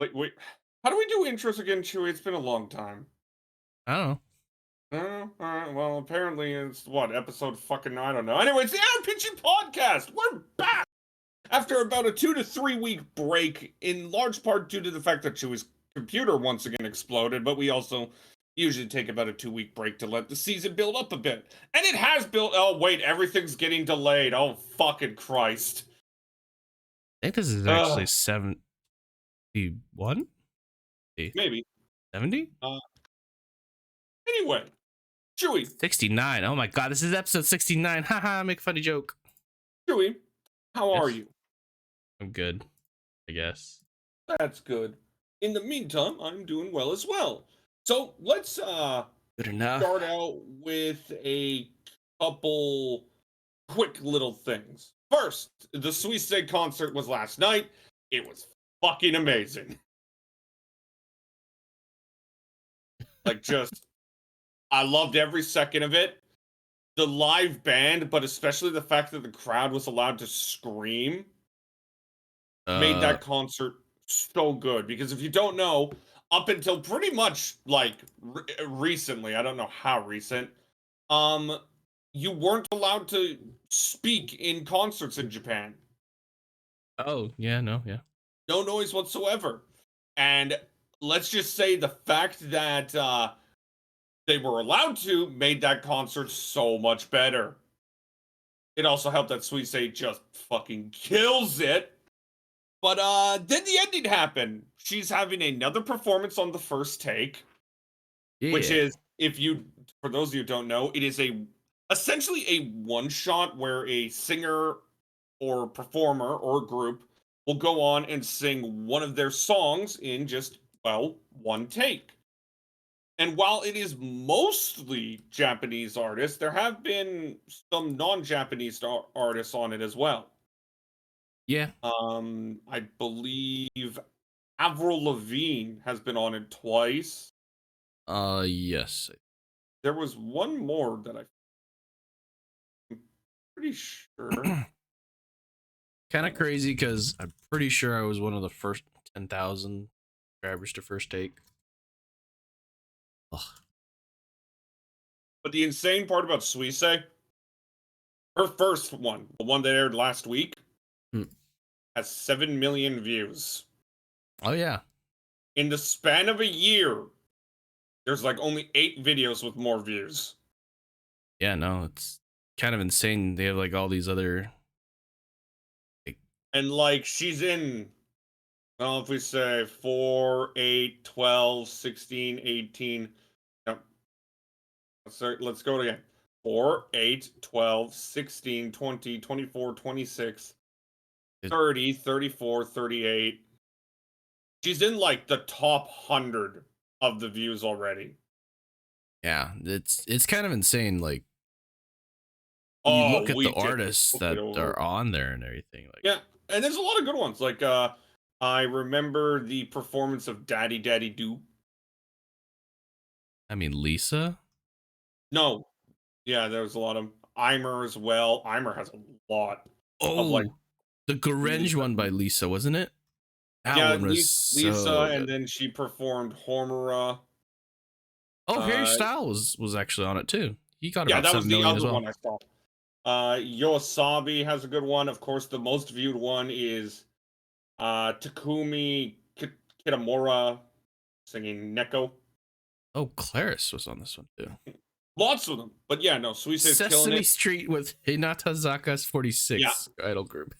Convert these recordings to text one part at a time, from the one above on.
Wait. How do we do intros again, Chewy? It's been a long time. I don't know. Alright, well, apparently it's what, episode fucking, I don't know. Anyway, it's the RPG Podcast! We're back! After about a 2 to 3 week break, in large part due to the fact that Chewy's computer once again exploded, but we also usually take about a 2 week break to let the season build up a bit. And it has built. Oh, wait, everything's getting delayed. Oh, fucking Christ. I think this is actually 71? Maybe. 70? Anyway, Chewy. 69. Oh my god, this is episode 69. Haha, make a funny joke. Chewy, how are you? I'm good, I guess. That's good. In the meantime, I'm doing well as well. So let's Good enough. start out with a couple quick little things. First, the Swiss concert was last night. It was fucking amazing. I loved every second of it. The live band, but especially the fact that the crowd was allowed to scream, made that concert so good. Because if you don't know, up until pretty much recently, I don't know how recent, you weren't allowed to speak in concerts in Japan. Oh, yeah, no. No noise whatsoever. And let's just say the fact that they were allowed to made that concert so much better. It also helped that Suisse just fucking kills it. But then the ending happened. She's having another performance on the first take, Yeah. which is, for those of you who don't know, it is essentially a one shot where a singer or performer or group will go on and sing one of their songs in just, well, one take. And while it is mostly Japanese artists, there have been some non-Japanese artists on it as well. Yeah. I believe Avril Lavigne has been on it twice. Yes. There was one more that I'm pretty sure. Kind of crazy because I'm pretty sure I was one of the first 10,000 subscribers to First Take. Ugh. But the insane part about Suisse, her first one, the one that aired last week, has 7 million views. Oh, yeah. In the span of a year, there's like only 8 videos with more views. Yeah, no, it's kind of insane. They have like all these other. And like she's in, well, if we say 4, 8, 12, 16, 18. No. Let's go again. 4, 8, 12, 16, 20, 24, 26, 30, 34, 38. She's in like the top 100 of the views already. Yeah, it's kind of insane. Like, you Oh, look at the artists that are on there and everything. Like, yeah, and there's a lot of good ones. Like, I remember the performance of Daddy Daddy Do. I mean, Lisa. No, yeah, there's a lot of Eimer as well. Eimer has a lot of like the Grunge one by Lisa, wasn't it? That one was Lisa, so and then she performed Homura. Oh, Harry Styles was actually on it too. He got about that 7 was the million other as well. one I saw. Yoasabi has a good one. Of course, the most viewed one is Takumi Kitamura singing Neko. Oh, Claris was on this one too. Lots of them, but yeah, no, Suisse is killing it. Sesame Street with Hinata Zaka's 46 idol group.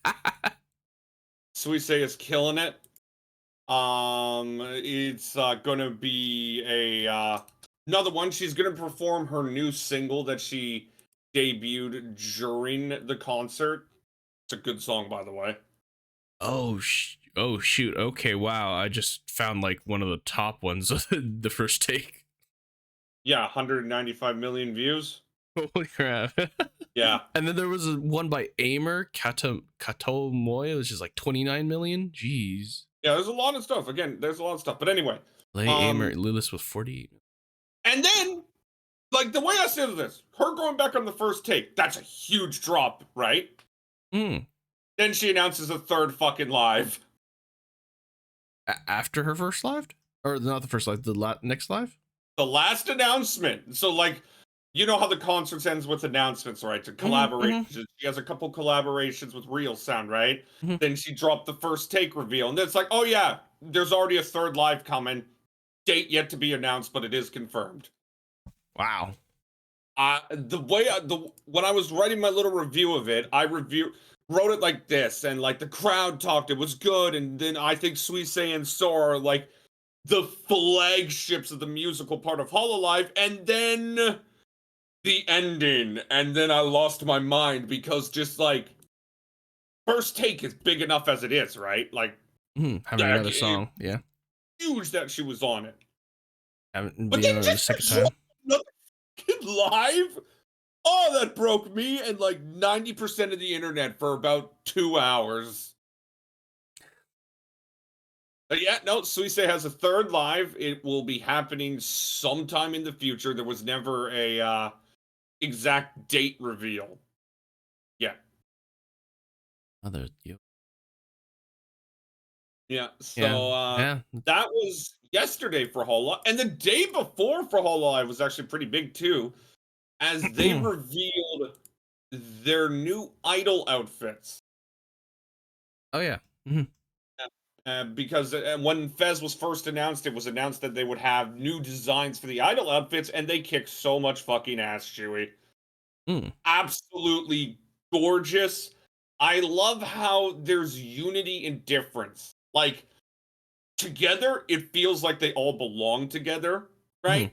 Suisse is killing it. It's gonna be another one. She's gonna perform her new single that she debuted during the concert. It's a good song, by the way. Oh shoot. Okay, wow. I just found like one of the top ones of the First Take. Yeah, 195 million views. Holy crap. Yeah. And then there was one by Aimer, Katomoy, which is like 29 million. Jeez. Yeah, there's a lot of stuff. Again, there's a lot of stuff. But anyway. Aimer, Lilith with 48. And then, like, the way I said this, her going back on the First Take, that's a huge drop, right? Then she announces a third fucking live. After her first live, or not the first live, the next live. The last announcement. So like, you know how the concerts ends with announcements, right? To collaborations. She has a couple collaborations with Real Sound, right? Then she dropped the first take reveal, and then it's like, oh yeah, there's already a third live coming. Date yet to be announced, but it is confirmed. Wow. When I was writing my little review of it, wrote it like this, and like the crowd talked, it was good, and then I think Suisei and Sora are like the flagships of the musical part of Hololive, and then the ending, and then I lost my mind because just like first take is big enough as it is, right? Like Having another song, yeah. Huge that she was on it. Having But being then on it a just second time. Live? Oh, that broke me and like 90% of the internet for about 2 hours. But yeah, no, Suisei has a third live. It will be happening sometime in the future. There was never a exact date reveal. Yeah. Other you. Yeah. So yeah. that was yesterday for Hololive. And the day before for Hololive was actually pretty big too, as they revealed their new idol outfits. Oh yeah. Because when Fez was first announced, it was announced that they would have new designs for the idol outfits, and they kicked so much fucking ass, Chewy. Absolutely gorgeous. I love how there's unity in difference. Like, together, it feels like they all belong together, right?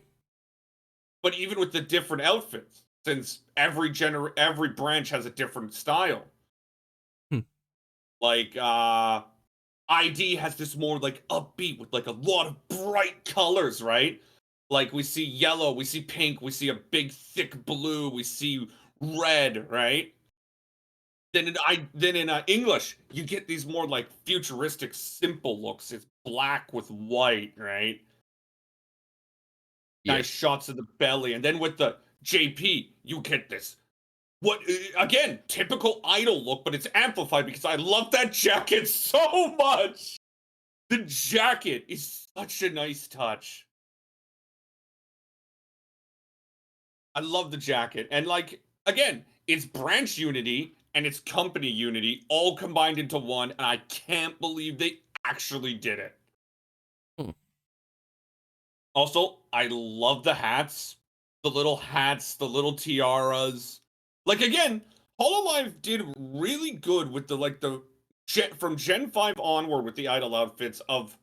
But even with the different outfits, since every branch has a different style. Like, ID has this more like upbeat with like a lot of bright colors, right? Like we see yellow, we see pink, we see a big thick blue, we see red, right? Then in English, you get these more like futuristic, simple looks. It's black with white, right? Yeah. Nice shots of the belly, and then with the JP, you get this. What again? Typical idol look, but it's amplified because I love that jacket so much. The jacket is such a nice touch. I love the jacket. And like, again, it's branch unity and it's company unity all combined into one. And I can't believe they actually did it. Also, I love the hats. The little hats, the little tiaras. Like, again, Hololive did really good with from Gen 5 onward with the idol outfits of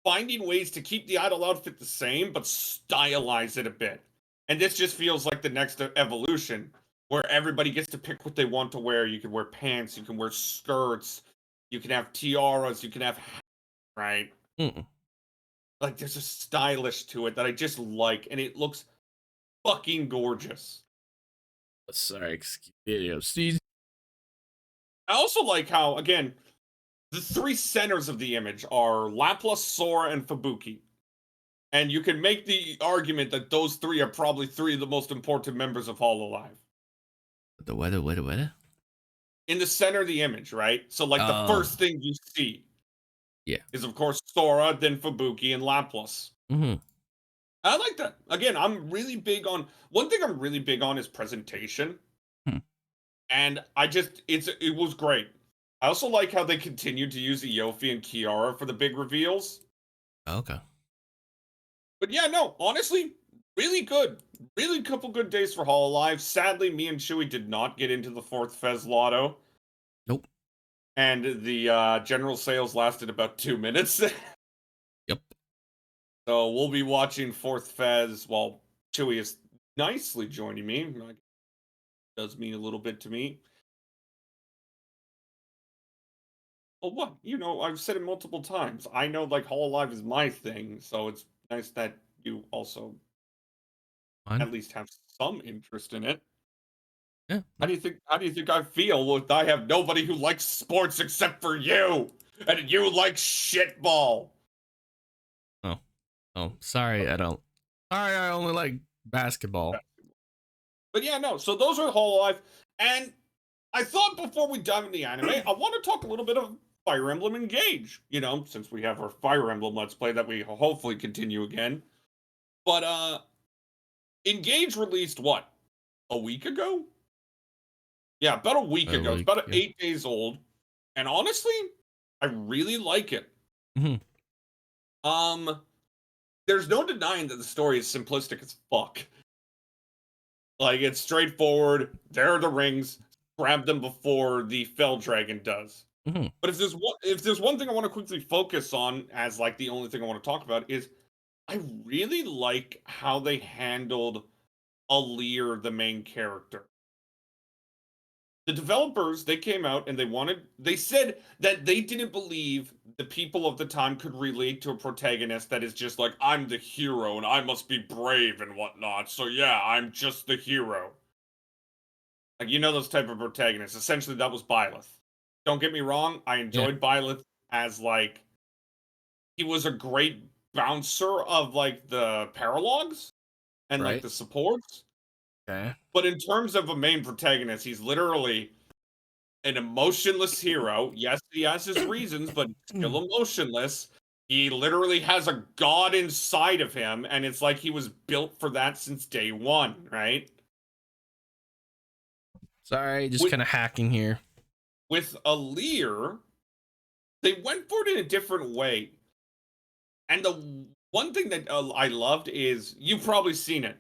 finding ways to keep the idol outfit the same, but stylize it a bit. And this just feels like the next evolution, where everybody gets to pick what they want to wear. You can wear pants, you can wear skirts, you can have tiaras, you can have hats, right? Like, there's a stylish to it that I just like, and it looks fucking gorgeous. Sorry, excuse me. I also like how, again, the three centers of the image are Laplace, Sora, and Fubuki. And you can make the argument that those three are probably three of the most important members of Hololive. The what? In the center of the image, right? So, like, the first thing you see is, of course, Sora, then Fubuki, and Laplace. I like that. Again, I'm really big on... One thing I'm really big on is presentation. And it was great. I also like how they continued to use Eofi and Kiara for the big reveals. Okay. But yeah, no, honestly, really good. Really couple good days for Hololive. Sadly, me and Chewy did not get into the fourth Fez Lotto. Nope. And the general sales lasted about 2 minutes. Yep. So we'll be watching fourth Fez while Chewy is nicely joining me. Does mean a little bit to me. Well, what? You know, I've said it multiple times. I know, like, Hololive is my thing, so it's nice that you also at least have some interest in it. Yeah. How do you think I feel with I have nobody who likes sports except for you, and you like shitball? Oh, sorry, I don't. Sorry, I only like basketball. But yeah, no. So those are Hololive, and I thought before we dive into the anime, I want to talk a little bit of Fire Emblem Engage, since we have our Fire Emblem Let's Play that we hopefully continue again. But Engage released what? A week ago? Yeah, about a week ago. It's about 8 days old. And honestly, I really like it. Mm-hmm. There's no denying that the story is simplistic as fuck. Like, it's straightforward. There are the rings. Grab them before the Fell Dragon does. Mm-hmm. But if there's one thing I want to quickly focus on as like the only thing I want to talk about is I really like how they handled Alear, the main character. The developers, they came out and they said that they didn't believe the people of the time could relate to a protagonist that is just like, I'm the hero and I must be brave and whatnot. So yeah, I'm just the hero. Like, those type of protagonists. Essentially, that was Byleth. Don't get me wrong, I enjoyed Byleth as like, he was a great bouncer of like the paralogs and like the supports. Okay. But in terms of a main protagonist, he's literally an emotionless hero. Yes, he has his reasons, but still emotionless. He literally has a god inside of him, and it's like he was built for that since day one, right? Sorry, just kind of hacking here. With Alear, they went for it in a different way. And the one thing that I loved is, you've probably seen it.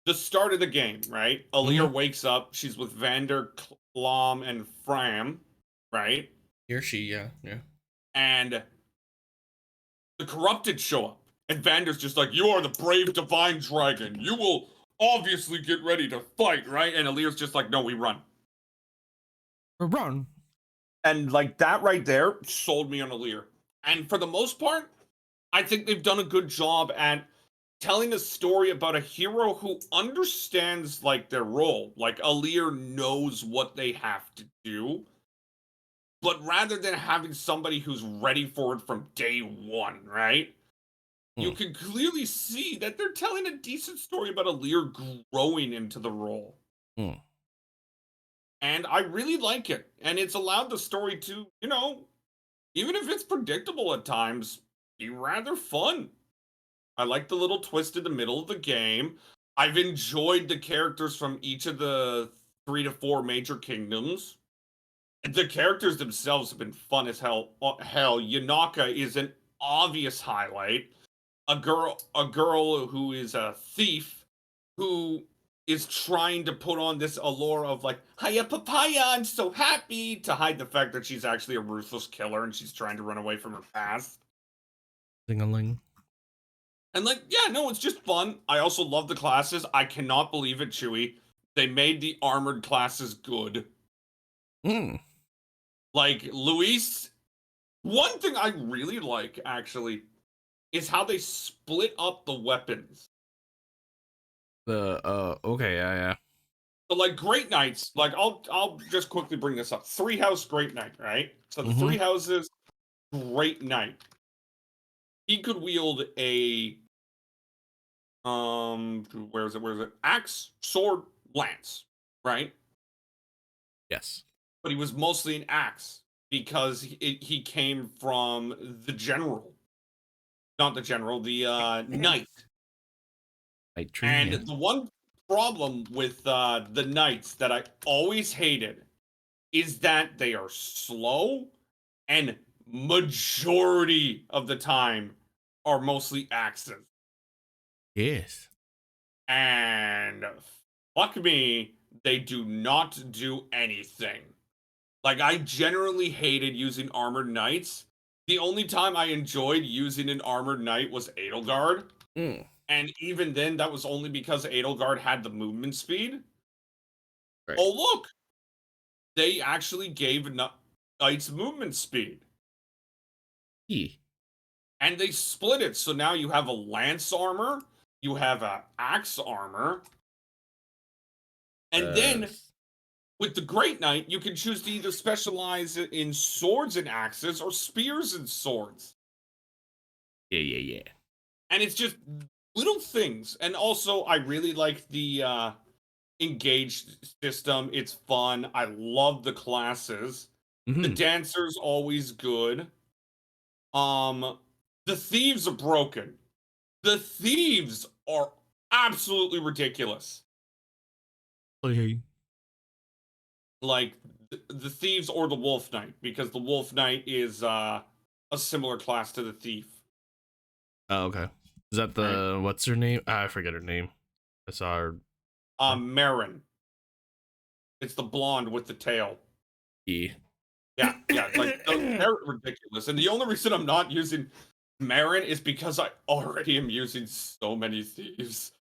The start of the game, right? Alear wakes up. She's with Vander, Klom, and Fram, right? Yeah. And the corrupted show up. And Vander's just like, you are the brave divine dragon. You will obviously get ready to fight, right? And Alear's just like, no, we run. Run. And like that right there sold me on Alear. And for the most part, I think they've done a good job at telling a story about a hero who understands like their role. Like Alear knows what they have to do. But rather than having somebody who's ready for it from day one, right? You can clearly see that they're telling a decent story about Alear growing into the role. And I really like it. And it's allowed the story to, even if it's predictable at times, be rather fun. I like the little twist in the middle of the game. I've enjoyed the characters from each of the 3 to 4 major kingdoms. The characters themselves have been fun as hell. Yanaka is an obvious highlight. A girl who is a thief who is trying to put on this allure of like, hiya papaya, I'm so happy, to hide the fact that she's actually a ruthless killer and she's trying to run away from her past. Ding-a-ling. And like, yeah, no, it's just fun. I also love the classes. I cannot believe it, Chewy. They made the armored classes good. Like, Luis, one thing I really like, actually, is how they split up the weapons. Okay, yeah. So like Great Knights, like I'll just quickly bring this up. 3-house Great Knight, right? So the 3 houses Great Knight. He could wield a where is it? Axe, sword, lance, right? Yes. But he was mostly an axe because he came from the general. Not the general, the knight. And the one problem with the knights that I always hated is that they are slow and majority of the time are mostly axes. Yes. And fuck me, they do not do anything. Like, I generally hated using armored knights. The only time I enjoyed using an armored knight was Edelgard. And even then, that was only because Edelgard had the movement speed. Right. Oh, look! They actually gave knights movement speed. And they split it, so now you have a lance armor, you have a axe armor, and then with the Great Knight, you can choose to either specialize in swords and axes or spears and swords. Yeah. And it's just little things. And also, I really like the engaged system. It's fun. I love the classes. The dancer's always good. The thieves are broken. The thieves are absolutely ridiculous. Okay. Like the thieves or the wolf knight, because the wolf knight is a similar class to the thief. Oh, okay. Is that the Right? what's her name? I forget her name. I saw her. Marin. It's the blonde with the tail. E. Yeah, like they're ridiculous. And the only reason I'm not using Marin is because I already am using so many thieves.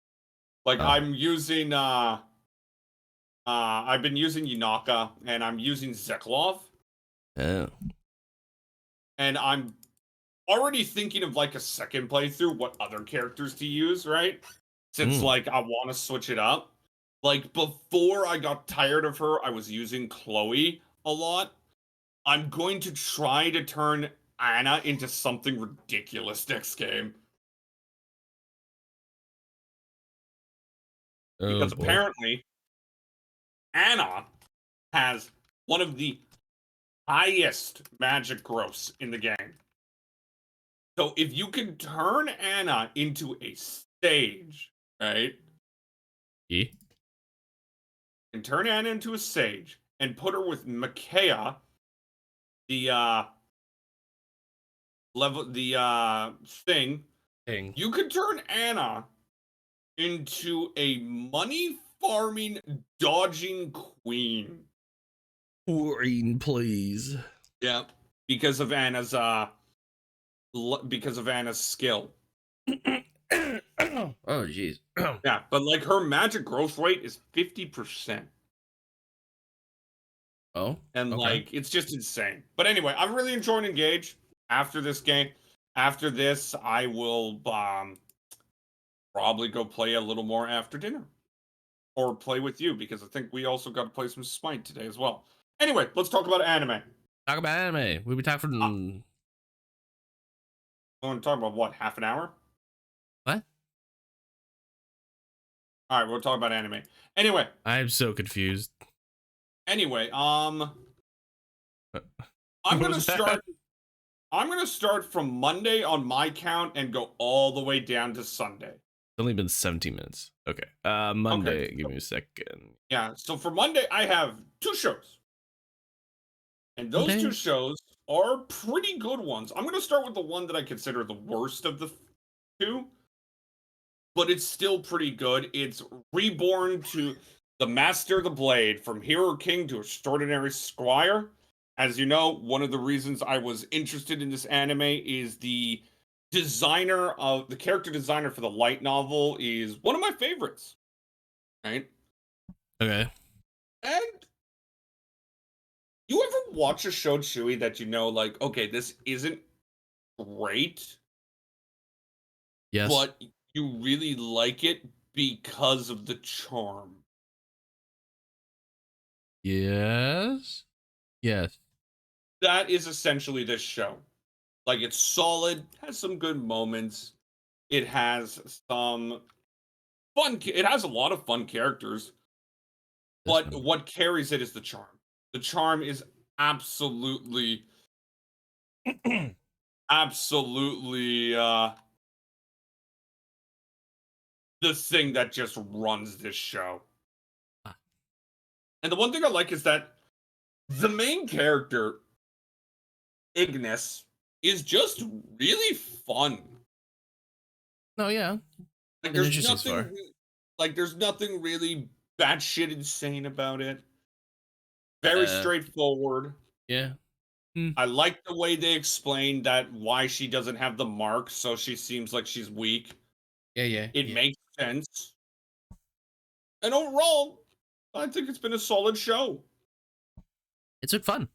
Like Oh. I'm using I've been using Yunaka and I'm using Zeklov, Oh. and I'm already thinking of like a second playthrough, what other characters to use, right? Since like I want to switch it up. Like before I got tired of her, I was using Chloe a lot. I'm going to try to turn Anna into something ridiculous next game. Oh Because boy. apparently Anna has one of the highest magic growths in the game. So if you can turn Anna into a sage, right? E. And turn Anna into a sage and put her with Micaiah, the thing, Dang. you could turn Anna into a money farming dodging queen. Queen, please. Yeah. Because of Anna's skill. Oh jeez. Yeah, but like her magic growth rate is 50%. Oh. And Okay. like it's just insane. But anyway, I'm really enjoying Engage after this game. After this, I will probably go play a little more after dinner. Or play with you, because I think we also got to play some Smite today as well. Anyway, let's talk about anime. Talk about anime. We'll be talking. I want to talk about what, half an hour? What? All right, we'll talk about anime. Anyway, I'm so confused. anyway, What I'm gonna was that? start. I'm gonna start from Monday on my count and go all the way down to Sunday. It's only been 17 minutes. Okay. Okay. Monday. Give me a second. Yeah. So for Monday, I have 2 shows, and those 2 Monday. shows are pretty good ones. I'm gonna start with the one that I consider the worst of the 2, but it's still pretty good. It's Reborn to the Master of the Blade, from Hero King to Extraordinary Squire. As you know, one of the reasons I was interested in this anime is the character designer for the light novel is one of my favorites. Right? Okay. And you ever watch a show, Chewy, that you know, like, okay, this isn't great, Yes. but you really like it because of the charm? Yes. Yes. That is essentially this show. Like, it's solid, has some good moments. It has some it has a lot of fun characters, This but one. what carries it is the charm. The charm is absolutely, absolutely the thing that just runs this show. Ah. And the one thing I like is that the main character, Ignis, is just really fun. Oh yeah. Like An there's interesting nothing star. there's nothing really batshit insane about it. Very Uh. straightforward. Yeah. Hmm. I like the way they explained that why she doesn't have the mark, so she seems like she's weak. Yeah. Yeah. It Yeah. makes sense. And overall, I think it's been a solid show. It's been fun.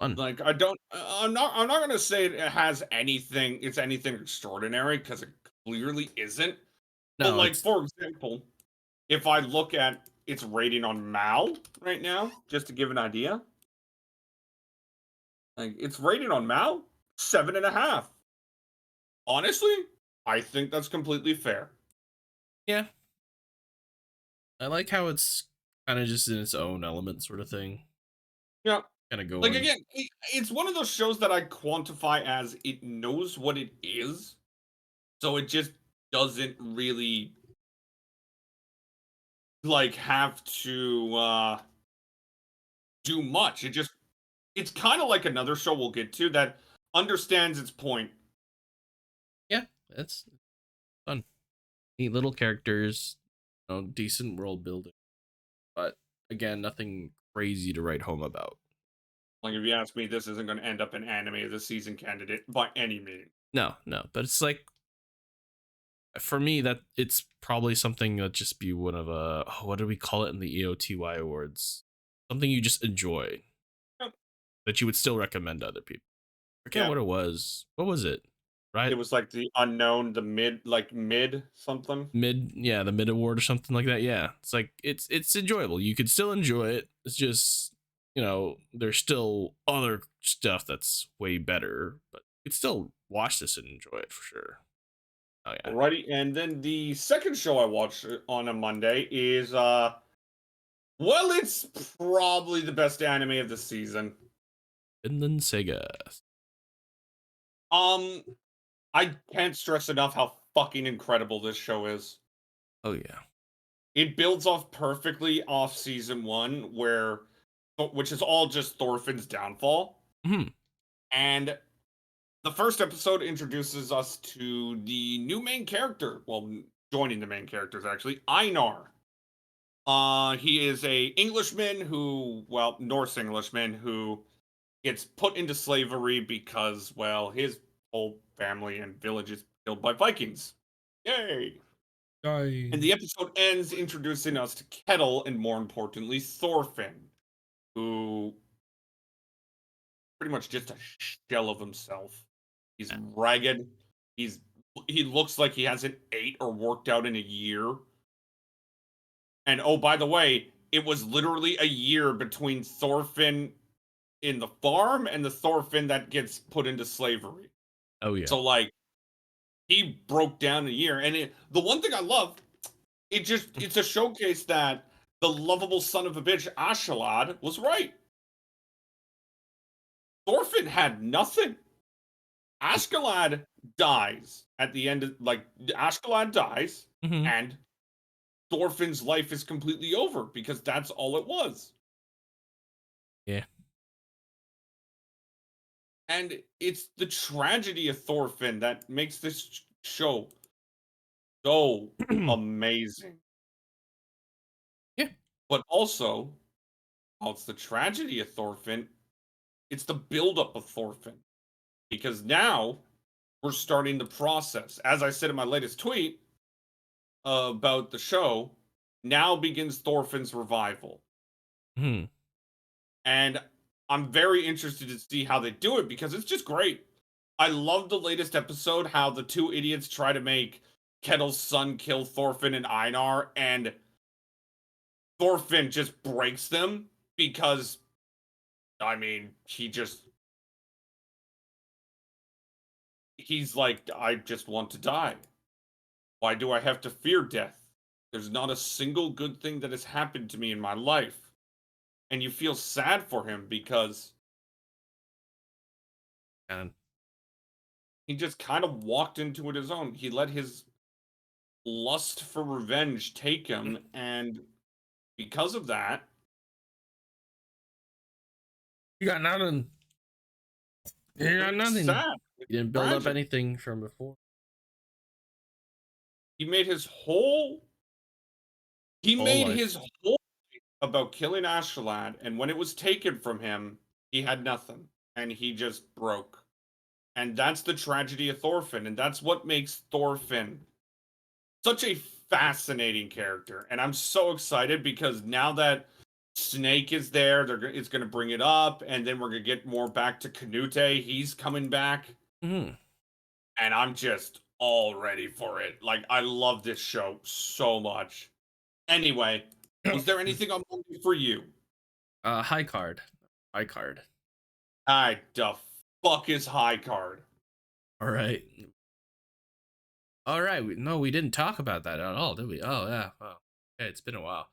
Fun. Like I'm not gonna say it has anything, it's anything extraordinary, because it clearly isn't. But No, like it's for example, if I look at its rating on Mal right now, just to give an idea, like it's rated on Mal 7.5. Honestly, I think that's completely fair. yeah. I like how it's kind of just in its own element, sort of thing. Yeah. kind of Like going. again, it's one of those shows that I quantify as it knows what it is, so it just doesn't really like have to do much. It's kind of like another show we'll get to that understands its point. Yeah, it's fun. Neat little characters, decent world building, but again, nothing crazy to write home about. Like if you ask me, this isn't going to end up an anime of the season candidate by any means. No, no, but it's like for me that it's probably something that just be one of what do we call it in the EOTY awards? Something you just enjoy Yep. that you would still recommend to other people. I forget Yeah, what it was. What was it? Right? it was like the unknown, the mid something. Mid, yeah, the mid award or something like that. Yeah. It's like it's enjoyable. You could still enjoy it. It's just, there's still other stuff that's way better, but you could still watch this and enjoy it for sure. Oh yeah. Alrighty, and then the second show I watched on a Monday is well, it's probably the best anime of the season. Finland Sega. Um, I can't stress enough how fucking incredible this show is. Oh yeah. It builds off perfectly off season one, which is all just Thorfinn's downfall. Hmm. And the first episode introduces us to the new main character. Well, joining the main characters actually, Einar. He is a Englishman Norse Englishman who gets put into slavery because, well, his whole family and village is killed by Vikings. Yay! And the episode ends introducing us to Kettle and, more importantly, Thorfinn, who pretty much just a shell of himself. He's ragged. He looks like he hasn't ate or worked out in a year. And oh, by the way, it was literally a year between Thorfinn in the farm and the Thorfinn that gets put into slavery. Oh yeah. So like he broke down a year. And the one thing I love, it's a showcase that the lovable son of a bitch Ashalad was right. Thorfinn had nothing. Ashkelad dies at the end of Ashkelad dies, Mm-hmm. and Thorfinn's life is completely over because that's all it was. Yeah. And it's the tragedy of Thorfinn that makes this show so amazing. Yeah. But also, while it's the tragedy of Thorfinn, it's the buildup of Thorfinn. Because now we're starting the process. As I said in my latest tweet about the show, now begins Thorfinn's revival. Hmm. And I'm very interested to see how they do it because it's just great. I love the latest episode, how the two idiots try to make Kettle's son kill Thorfinn and Einar, and Thorfinn just breaks them because, I mean, he's like, I just want to die. Why do I have to fear death? There's not a single good thing that has happened to me in my life. And you feel sad for him because And he just kind of walked into it his own. He let his lust for revenge take him, and because of that, you got nothing. You got it's nothing. sad. You It's didn't build up tragic. anything from before. He made his whole he Whole made life. his whole about killing Ashland, and when it was taken from him, he had nothing, and he just broke. And that's the tragedy of Thorfinn, and that's what makes Thorfinn such a fascinating character. And I'm so excited because now that Snake is there, it's going to bring it up, and then we're going to get more back to Canute. He's coming back, Mm-hmm. and I'm just all ready for it. Like, I love this show so much. Anyway, was there anything on Monday for you? High card. High card. The fuck is high card? All right. All right. No, we didn't talk about that at all, did we? Oh yeah. Wow. Okay, it's been a while.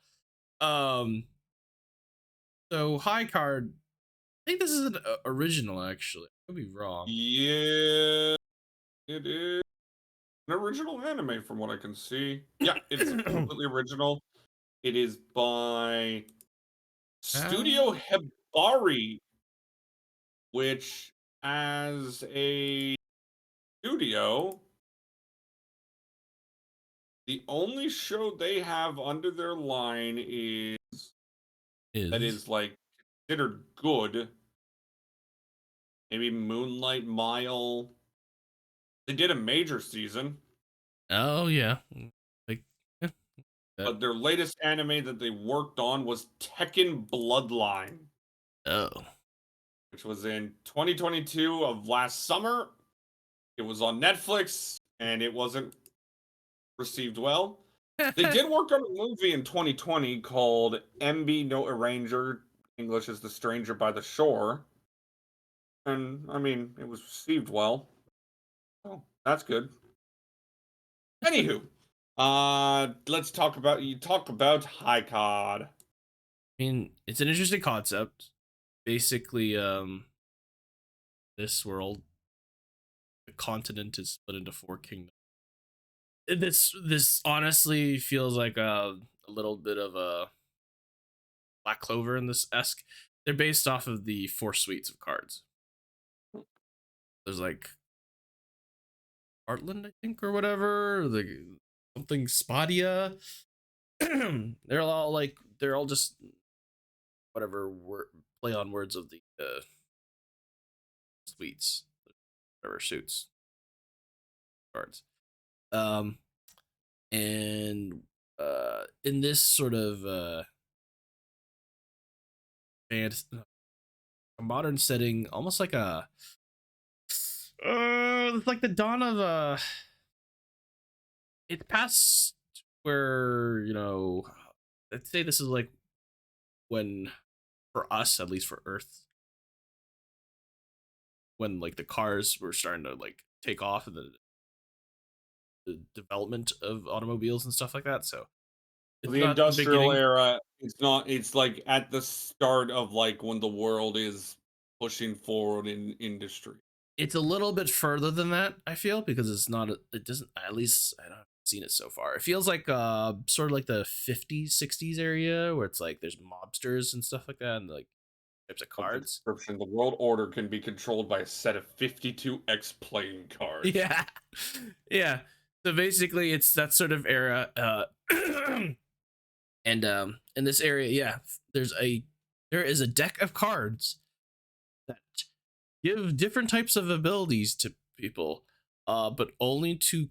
So high card. think this is an original, actually. I could be wrong. Yeah, it is an original anime from what I can see. Yeah, it's completely original. It is by Studio Ah, Hibari, which as a studio, the only show they have under their line that is. is like considered good. Maybe Moonlight Mile. They did a major season, Oh, yeah. Like, yeah, that. but their latest anime that they worked on was Tekken Bloodline, Oh. which was in 2022 of last summer. It was on Netflix and it wasn't received well. They did work on a movie in 2020 called MB No Arranger. English is The Stranger by the Shore. And I mean, it was received well. Oh, that's good. Anywho, let's talk about High Cod. I mean, it's an interesting concept. Basically, this world, the continent is split into four kingdoms. This honestly feels like a little bit of a Black Clover in this esque. They're based off of the four suites of cards. There's like Heartland, I think, or whatever. The something Spadia. They're all just whatever word play on words of the suites, whatever suits cards. Um, and in this sort of and a modern setting, almost like it's like the dawn of it's past where I'd say this is like when, for us at least, for Earth, when like the cars were starting to like take off and the development of automobiles and stuff like that. So it's The not the industrial beginning. era, it's like at the start of like when the world is pushing forward in industry. It's a little bit further than that, I feel, because it doesn't, at least I don't seen it so far. It feels like sort of like the 50s 60s area where it's like there's mobsters and stuff like that, and like types of Of the cards. description, the world order can be controlled by a set of 52X playing cards. Yeah. Yeah, so basically it's that sort of era. And in this area, yeah, there is a deck of cards that give different types of abilities to people, but only to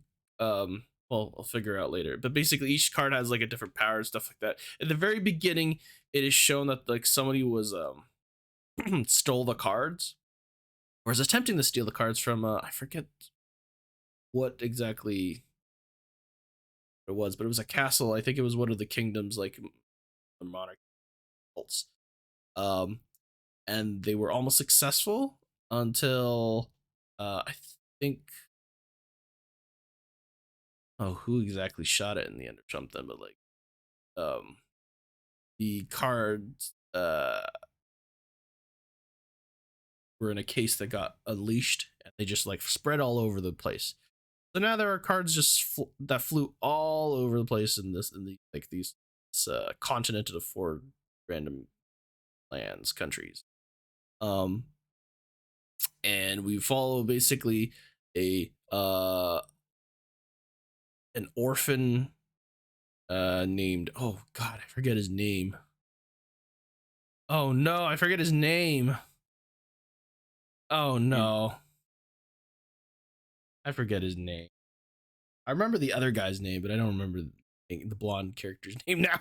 well, I'll figure out later. But basically, each card has like a different power and stuff like that. At the very beginning, it is shown that like somebody was stole the cards, or is attempting to steal the cards from I forget what exactly it was, but it was a castle. I think it was one of the kingdoms, like the monarch cults. Um, and they were almost successful until I think, oh, who exactly shot it in the end or something, but like um the cards were in a case that got unleashed and they just like spread all over the place. So now there are cards just that flew all over the place in the like these this, continent of four random lands, countries. Um and we follow basically a an orphan named, oh god, I forget his name. Oh no, I forget his name. Oh Hmm. no, I forget his name. I remember the other guy's name, but I don't remember the blonde character's name now.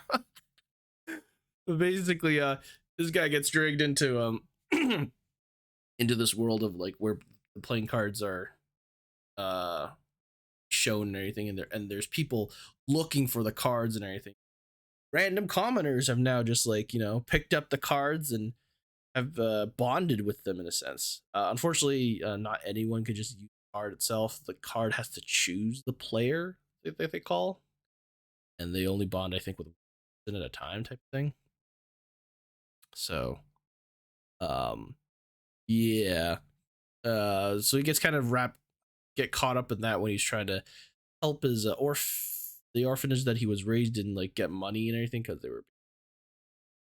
But basically, this guy gets dragged into into this world of like where the playing cards are uh shown and everything, and there's people looking for the cards and everything. Random commoners have now just like picked up the cards and have bonded with them in a sense. Unfortunately, not anyone could just use the card itself. The card has to choose the player that they call, and they only bond, I think, with one at a time type of thing. So, Yeah. So he gets kind of get caught up in that when he's trying to help his the orphanage that he was raised in, like, get money and everything, because they were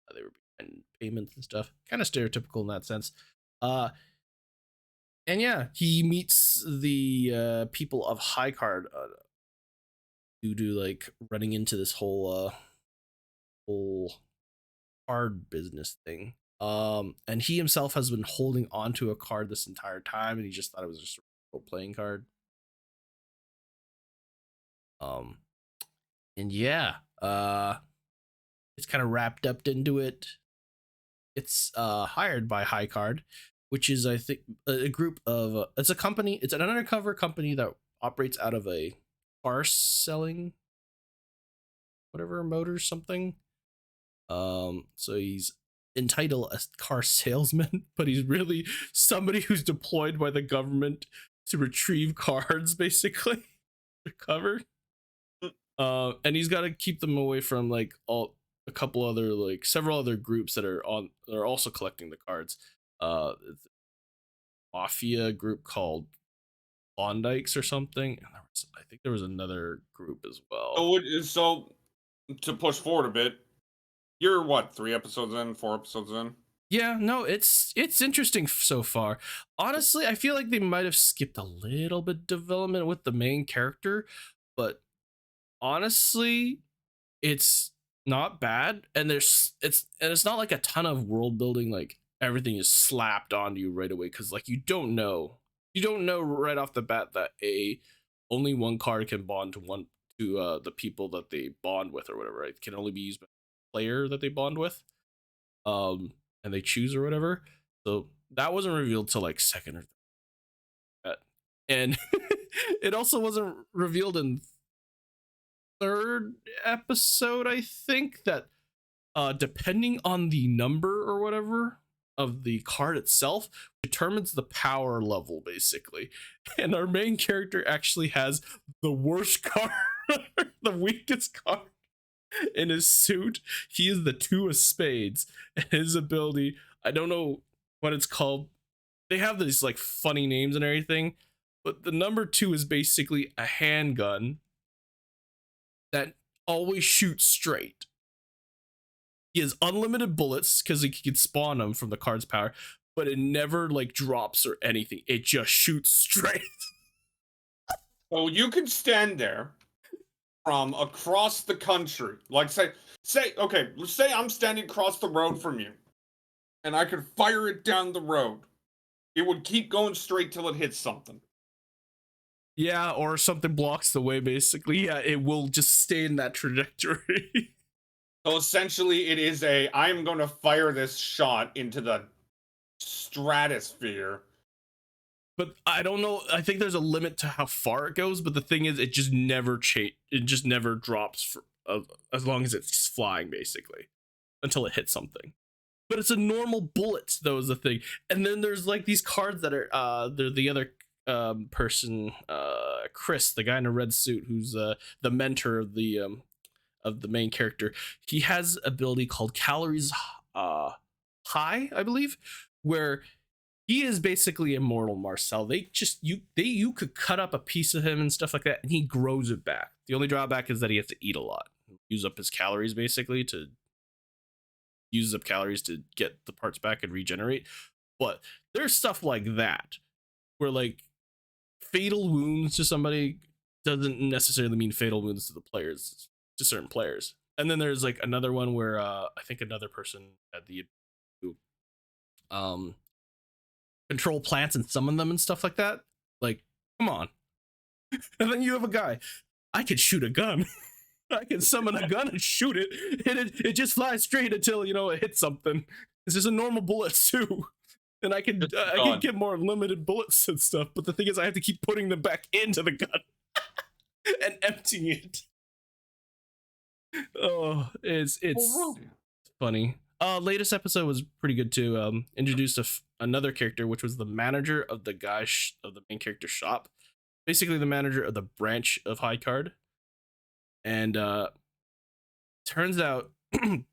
behind payments and stuff. Kind of stereotypical in that sense. And yeah, he meets the people of High Card due to, like, running into this whole card business thing. And he himself has been holding onto a card this entire time, and he just thought it was just a role playing card. And yeah, it's kind of wrapped up into it. It's hired by High Card, which is, I think, a group of it's a company. It's an undercover company that operates out of a car selling whatever motors something. So he's entitled a car salesman, but he's really somebody who's deployed by the government to retrieve cards, basically, to cover. And he's got to keep them away from, like, a couple other, like, several other groups that are also collecting the cards. It's a mafia group called Klondikes or something. And I think there was another group as well. So to push forward a bit, you're what, 3 episodes in, 4 episodes in? Yeah, no, it's interesting so far. Honestly, I feel like they might have skipped a little bit development with the main character, but honestly, it's not bad. And it's not like a ton of world building, like everything is slapped onto you right away, because, like, you don't know right off the bat that only one card can bond to the people that they bond with or whatever, right? It can only be used by the player that they bond with. And they choose or whatever. So that wasn't revealed till, like, second or third. And it also wasn't revealed in third episode, I think, that depending on the number or whatever of the card itself determines the power level, basically. And our main character actually has the worst card, the weakest card in his suit. He is the 2 of spades, and his ability, I don't know what it's called. They have these, like, funny names and everything, but the number 2 is basically a handgun that always shoots straight. He has unlimited bullets because he can spawn them from the card's power, but it never, like, drops or anything. It just shoots straight. So you can stand there from across the country, like, say okay, let's say I'm standing across the road from you, and I could fire it down the road. It would keep going straight till it hits something. Yeah, or something blocks the way, basically. Yeah, it will just stay in that trajectory. So essentially, it is I'm going to fire this shot into the stratosphere. But I don't know. I think there's a limit to how far it goes. But the thing is, it just never It just never drops for as long as it's flying, basically, until it hits something. But it's a normal bullet, though, is the thing. And then there's, like, these cards that are they're the other person, Chris, the guy in a red suit, who's the mentor of the main character. He has ability called Calories High, I believe, where he is basically immortal, Marcel. You could cut up a piece of him and stuff like that, and he grows it back. The only drawback is that he has to eat a lot, use up his calories, basically, to get the parts back and regenerate. But there's stuff like that, where, like, fatal wounds to somebody doesn't necessarily mean fatal wounds to the players, to certain players. And then there's, like, another one where I think another person had the control plants and summon them and stuff like that. Like, come on. And then you have a guy, I could shoot a gun. I can summon a gun and shoot it, and it just flies straight until, it hits something. This is a normal bullet too, and I can get more limited bullets and stuff. But the thing is, I have to keep putting them back into the gun and emptying it. Oh, it's funny. Latest episode was pretty good too. Introduced another character, which was the manager of the guy of the main character's shop, basically the manager of the branch of High Card. And turns out, he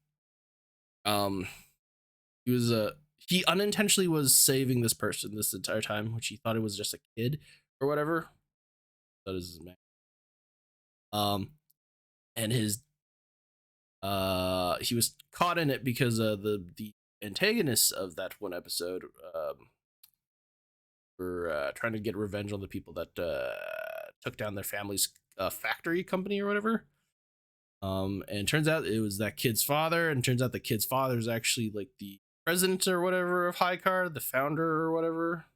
he unintentionally was saving this person this entire time, which he thought it was just a kid or whatever. That is his man. And his he was caught in it because the antagonists of that one episode were trying to get revenge on the people that took down their family's factory company or whatever. And turns out it was that kid's father, and turns out the kid's father is actually like the president or whatever of High Card, the founder or whatever,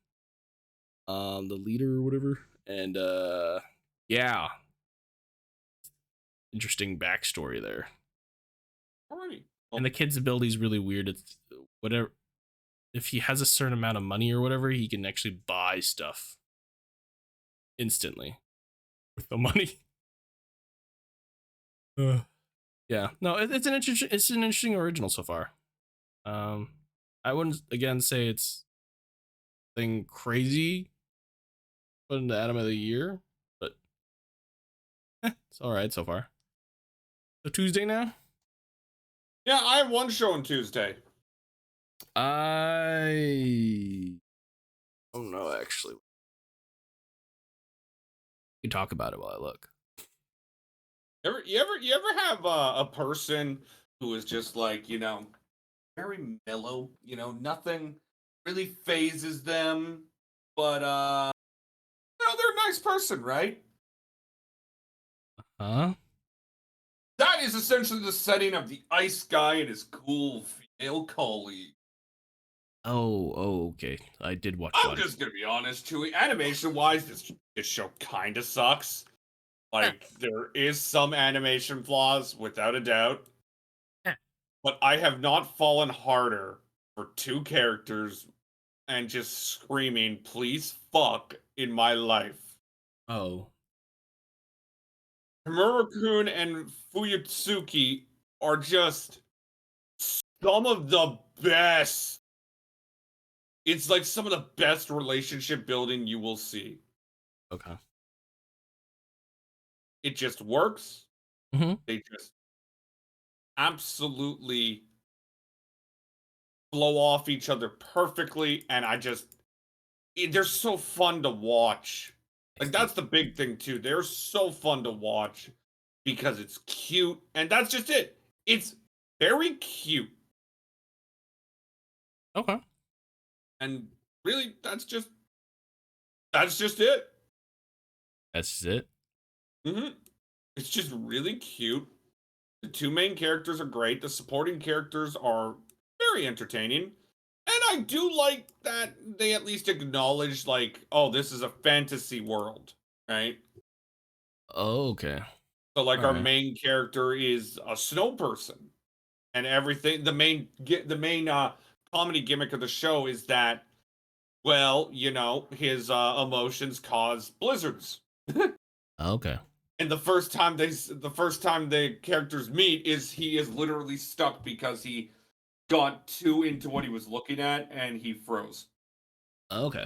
the leader or whatever. And yeah, interesting backstory there. Alrighty. And the kid's ability is really weird. It's whatever, if he has a certain amount of money or whatever, he can actually buy stuff instantly with the money. Yeah, no, it's an interesting original so far. I wouldn't again say it's thing crazy put into anime of the year, but it's all right so far. So Tuesday now. Yeah, I have one show on Tuesday. I don't know actually. We can talk about it while I look. You ever have a person who is just like, very mellow, nothing really phases them, but they're a nice person, right? Huh? That is essentially the setting of the ice guy and his cool female colleague. Oh, okay. I did watch I'm one. just gonna be honest, Chewy. Animation-wise, this show kind of sucks. Like, there is some animation flaws, without a doubt. But I have not fallen harder for two characters and just screaming, please fuck, in my life. Oh. Himuro-kun and Fuyutsuki are just some of the best. It's like some of the best relationship building you will see. Okay. It just works. Mm-hmm. They just absolutely flow off each other perfectly, and they're so fun to watch. Like, that's the big thing too. They're so fun to watch because it's cute, and that's just it. It's very cute. Okay. And really, that's just it. That's it. Mm-hmm. It's just really cute. The two main characters are great. The supporting characters are very entertaining. And I do like that they at least acknowledge, like, oh, this is a fantasy world, right? Oh, okay. So, like, All our right. main character is a snow person, and everything. The main comedy gimmick of the show is that, well, his emotions cause blizzards. Okay. And the first time the characters meet he is literally stuck because he got too into what he was looking at and he froze. Okay.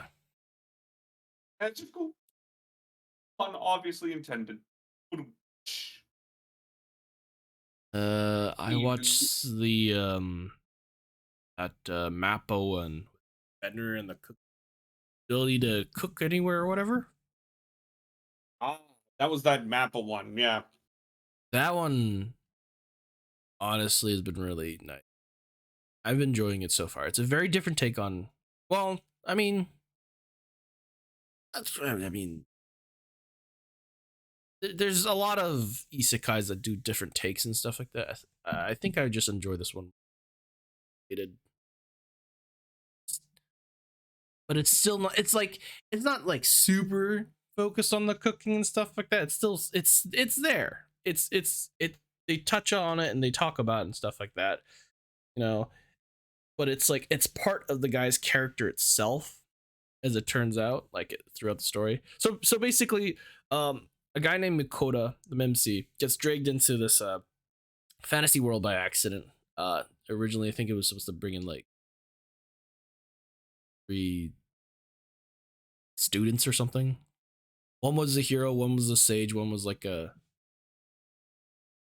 That's just cool. Pun obviously intended. I watched the that Mappo and Bender and the ability to cook anywhere or whatever. Ah, that was that Mappa one, yeah. That one honestly has been really nice. I've been enjoying it so far. It's a very different take on. Well, I mean, there's a lot of isekais that do different takes and stuff like that. I think I just enjoy this one. But it's still not. It's not like super focused on the cooking and stuff like that. It's still it's there. It they touch on it and they talk about it and stuff like that. But it's like it's part of the guy's character itself, as it turns out, like throughout the story. So basically, a guy named Mikoda, the MC, gets dragged into this fantasy world by accident. Originally, I think it was supposed to bring in like 3 students or something. One was a hero, one was a sage, one was like a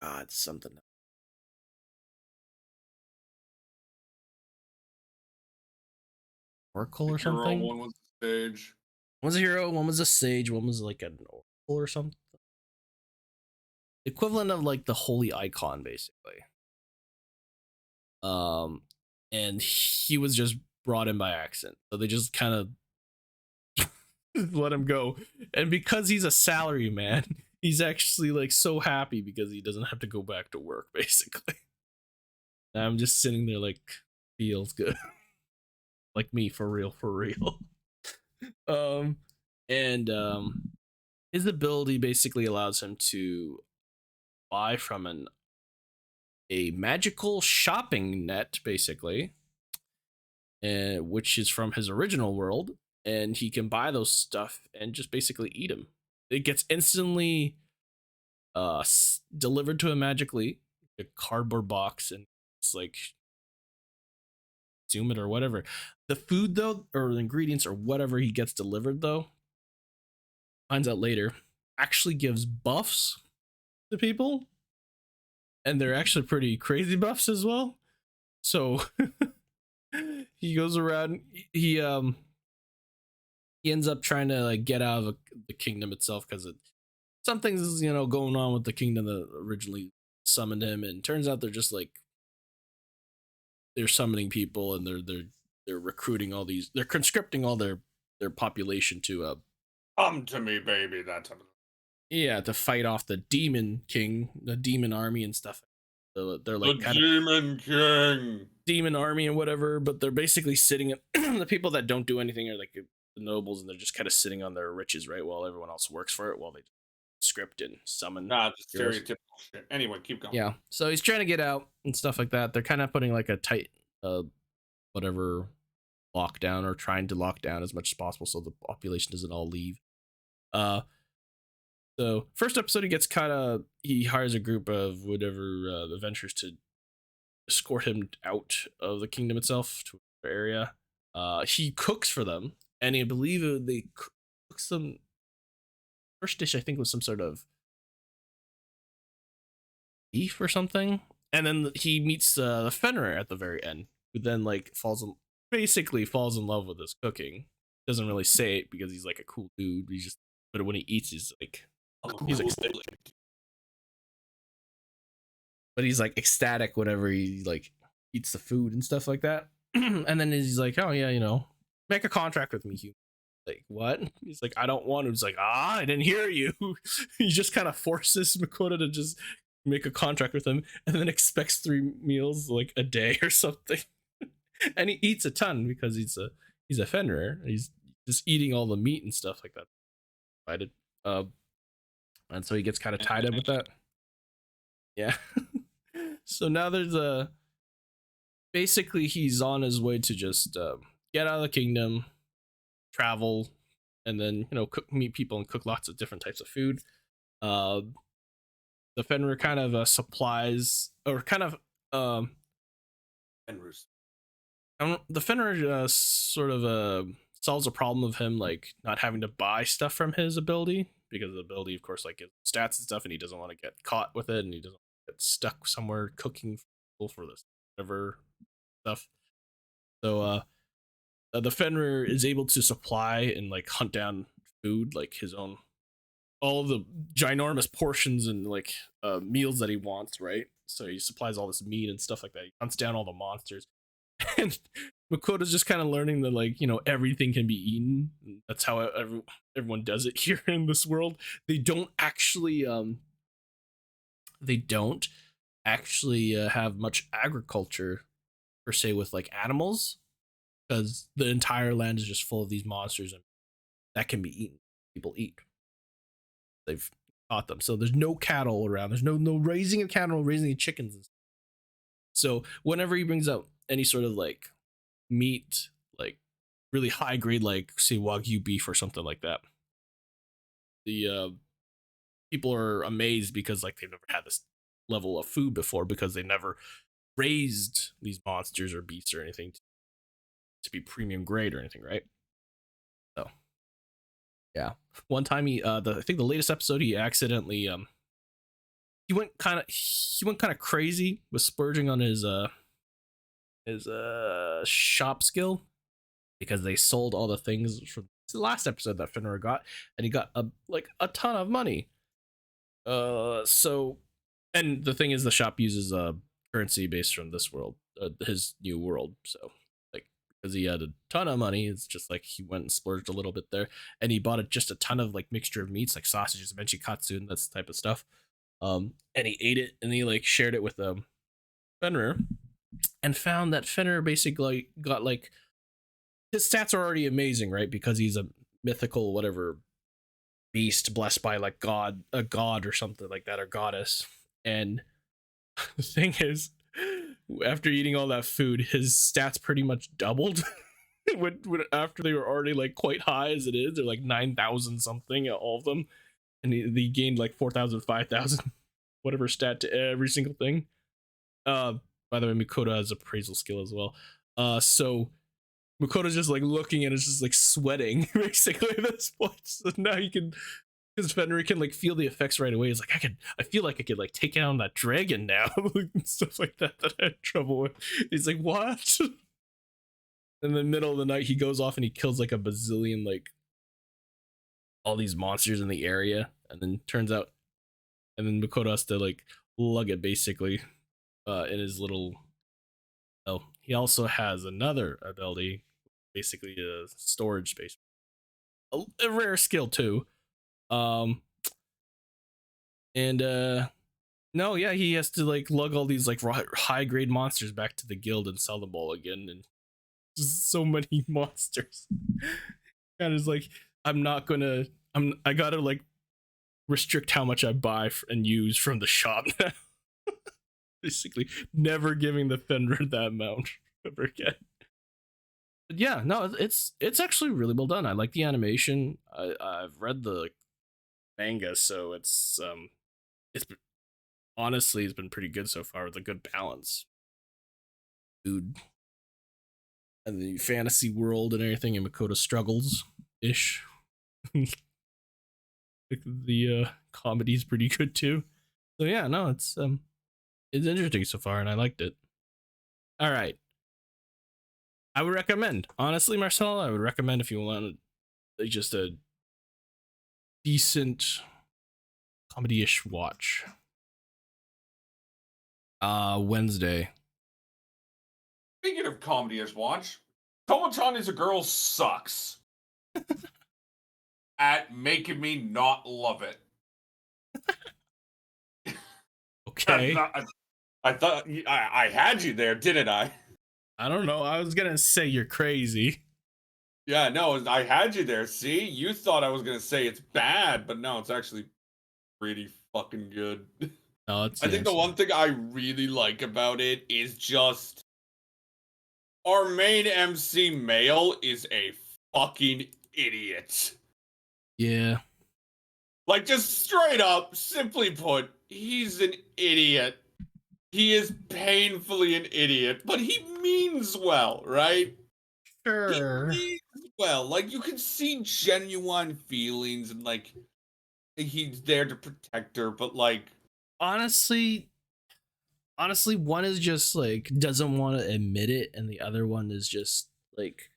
it's something. oracle The or hero something. one was the sage. One was a hero, one was a sage, one was like an oracle or something. Equivalent of like the holy icon, basically. And he was just brought in by accident, so they just kind of let him go. And because he's a salary man, he's actually like so happy because he doesn't have to go back to work, basically. And I'm just sitting there like, feels good. Like me, for real, for real. And his ability basically allows him to buy from a magical shopping net, basically, which is from his original world, and he can buy those stuff and just basically eat them. It gets instantly delivered to him magically, a cardboard box, and it's like consume it or whatever. The food though, or the ingredients or whatever he gets delivered though, finds out later, actually gives buffs to people, and they're actually pretty crazy buffs as well. So he goes around, he ends up trying to like get out of the kingdom itself because something's going on with the kingdom that originally summoned him, and turns out they're just like they're summoning people, and they're recruiting all these, they're conscripting all their population to Come to me, baby. That type of yeah, to fight off the demon king, the demon army and stuff. So they're like the kind of Demon King. demon army and whatever, but they're basically sitting the people that don't do anything are like the nobles, and they're just kind of sitting on their riches, right, while everyone else works for it, while they script and summon. Nah, just stereotypical shit. Anyway, keep going. Yeah, so he's trying to get out and stuff like that. They're kind of putting like a tight whatever lockdown, or trying to lock down as much as possible so the population doesn't all leave. So first episode, he hires a group of whatever adventurers to escort him out of the kingdom itself to an area. He cooks for them, and I believe they cook some. First dish I think was some sort of beef or something, and then he meets the Fenrir at the very end, who then like basically falls in love with his cooking. Doesn't really say it because he's like a cool dude. But when he eats, he's like ecstatic whenever he like eats the food and stuff like that. And then he's like, oh yeah, make a contract with me, human. Like, what? He's like, I don't want to. He's like, I didn't hear you. He just kind of forces Makoto to just make a contract with him, and then expects 3 meals like a day or something. And he eats a ton because he's a Fenrir. He's just eating all the meat and stuff like that. Provided. And so he gets kind of tied up with that. Yeah. So now there's basically he's on his way to just get out of the kingdom, travel, and then meet people and cook lots of different types of food. The Fenrir kind of supplies, or kind of the Fenrir sort of solves a problem of him like not having to buy stuff from his ability, because the ability of course like stats and stuff, and he doesn't want to get caught with it, and he doesn't get stuck somewhere cooking for this whatever stuff. So the Fenrir is able to supply and like hunt down food, like his own, all of the ginormous portions and like meals that he wants, right? So he supplies all this meat and stuff like that. He hunts down all the monsters, and Makoto's just kind of learning that like everything can be eaten. That's how everyone does it here in this world. They don't actually have much agriculture per se with like animals, because the entire land is just full of these monsters and that can be eaten. People eat. They've caught them. So there's no cattle around. There's no raising of cattle, raising of chickens. So whenever he brings up any sort of like meat, like really high grade, like say Wagyu beef or something like that, the people are amazed because like they've never had this level of food before, because they never raised these monsters or beasts or anything to be premium grade or anything, right? So yeah, one time I think the latest episode, he accidentally he went kind of crazy with splurging on his shop skill, because they sold all the things from the last episode that Fenrir got, and he got a ton of money. So, and the thing is, the shop uses currency based from this world, his new world. So, like, because he had a ton of money, it's just like he went and splurged a little bit there, and he bought just a ton of like mixture of meats, like sausages, menchikatsu, and that type of stuff. And he ate it, and he like shared it with Fenrir, and found that Fenrir basically got like his stats are already amazing, right? Because he's a mythical whatever beast blessed by like a god or something like that, or goddess. And the thing is, after eating all that food, his stats pretty much doubled. when after they were already like quite high as it is, they're like 9,000 something, all of them, and he gained like 4,000, 5,000, whatever stat to every single thing. By the way, Mikoto has appraisal skill as well. So Makoto's just like looking and it's just like sweating basically at this point. So now you can, because Fenrir can like feel the effects right away. He's like, I feel like I could like take down that dragon now, and stuff like that I had trouble with. He's like, what? In the middle of the night, he goes off and he kills like a bazillion like all these monsters in the area, and then turns out, and then Makoto has to like lug it basically in his little. Oh, he also has another ability, basically a storage space, a rare skill too. And no, yeah, he has to like lug all these like high grade monsters back to the guild and sell them all again, and just so many monsters. And it's like, I gotta like restrict how much I buy and use from the shop now. Basically, never giving the Fenrir that amount ever again. But yeah, no, it's actually really well done. I like the animation. I've read the manga, so it's honestly it's been pretty good so far with a good balance. Food and the fantasy world and everything, and Makoto struggles ish. The comedy's pretty good too. So yeah, no, it's interesting so far, and I liked it. All right, I would recommend, honestly, Marcel. I would recommend if you want just a decent comedy-ish watch. Wednesday. Speaking of comedy as watch, Tomo-chan is a Girl sucks at making me not love it. Okay. I thought I had you there, didn't I? I don't know. I was gonna say you're crazy. Yeah, no, I had you there. See, you thought I was gonna say it's bad, but no, it's actually pretty fucking good. No, it's. I think the one thing I really like about it is just our main MC male is a fucking idiot. Yeah. Like, just straight up, simply put, he's an idiot. He is painfully an idiot, but he means well, right? Sure. He means well. Like, you can see genuine feelings and, like, he's there to protect her, but, like... Honestly, one is just, like, doesn't want to admit it, and the other one is just, like,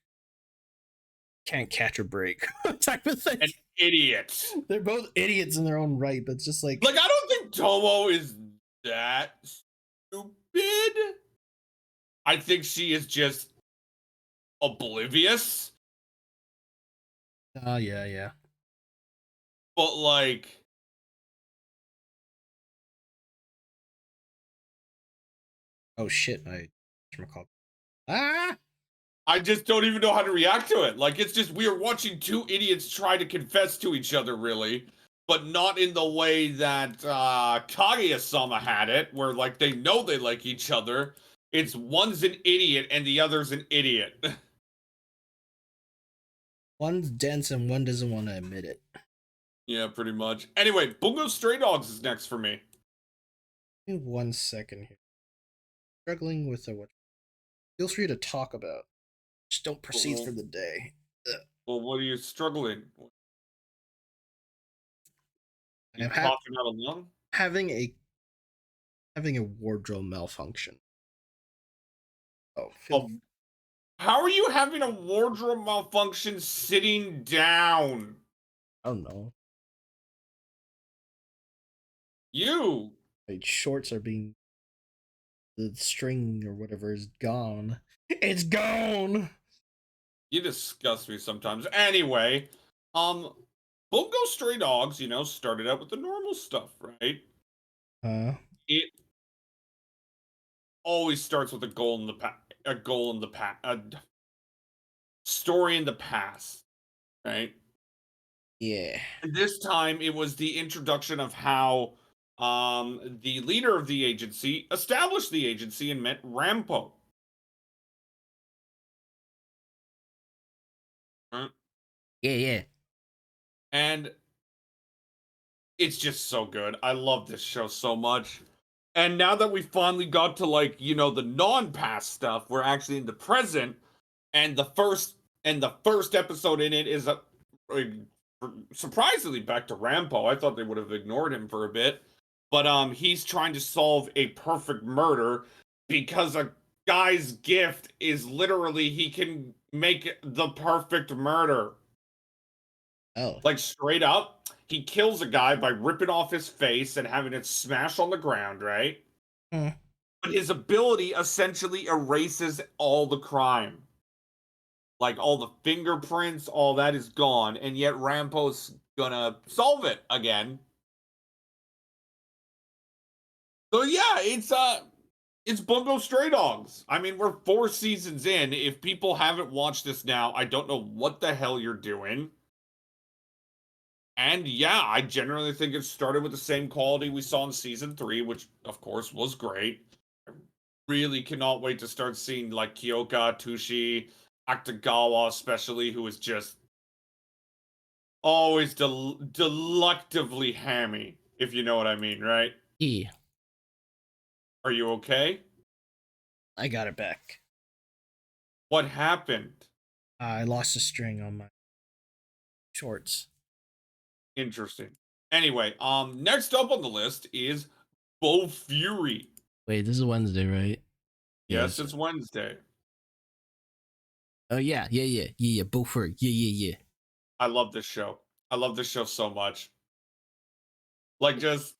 can't catch a break type of thing. An idiot. They're both idiots in their own right, but it's just like... Like, I don't think Tomo is that stupid. I think she is just oblivious. Yeah. But, like... Oh, shit, I recall. Ah! I just don't even know how to react to it. Like, it's just, we are watching two idiots try to confess to each other, really. But not in the way that Kaguya-sama had it, where, like, they know they like each other. It's one's an idiot and the other's an idiot. One's dense and one doesn't want to admit it. Yeah, pretty much. Anyway, Bungo Stray Dogs is next for me. Give me 1 second here. Struggling with what? Feel free to talk about. Just don't proceed for the day. Well, what are you struggling? You I'm coughing out a lung? having a wardrobe malfunction. Oh, How are you having a wardrobe malfunction sitting down? I don't know. You. Like shorts are being the string or whatever is gone. It's gone. You disgust me sometimes. Anyway, um, Bungo Stray Dogs, started out with the normal stuff, right? Uh, It always starts with a goal in the a goal in the past, a story in the past, right? yeah. And this time, it was the introduction of how the leader of the agency established the agency and met Rampo. Right? Yeah, yeah. And it's just so good. I love this show so much. And now that we finally got to the non-past stuff, we're actually in the present, and the first episode in it is a surprisingly back to Rampo. I thought they would have ignored him for a bit. But he's trying to solve a perfect murder because a guy's gift is literally he can make the perfect murder. Oh. Like straight up, he kills a guy by ripping off his face and having it smash on the ground, right? Hmm. But his ability essentially erases all the crime. Like all the fingerprints, all that is gone, and yet Rampo's gonna solve it again. So yeah, it's Bungo Stray Dogs. I mean, we're 4 seasons in. If people haven't watched this now, I don't know what the hell you're doing. And yeah, I generally think it started with the same quality we saw in season 3, which of course was great. I really cannot wait to start seeing like Kyoka, Tushi, Akutagawa, especially, who is just always delectably hammy, if you know what I mean, right? Yeah. Are you okay? I got it back. What happened? I lost a string on my shorts. Interesting. Anyway, next up on the list is Bull Fury. Wait, this is Wednesday, right? Yes, it's Wednesday. Oh yeah, yeah, yeah, yeah, yeah. Beaufort. Yeah, yeah, yeah. I love this show. I love this show so much. Like, just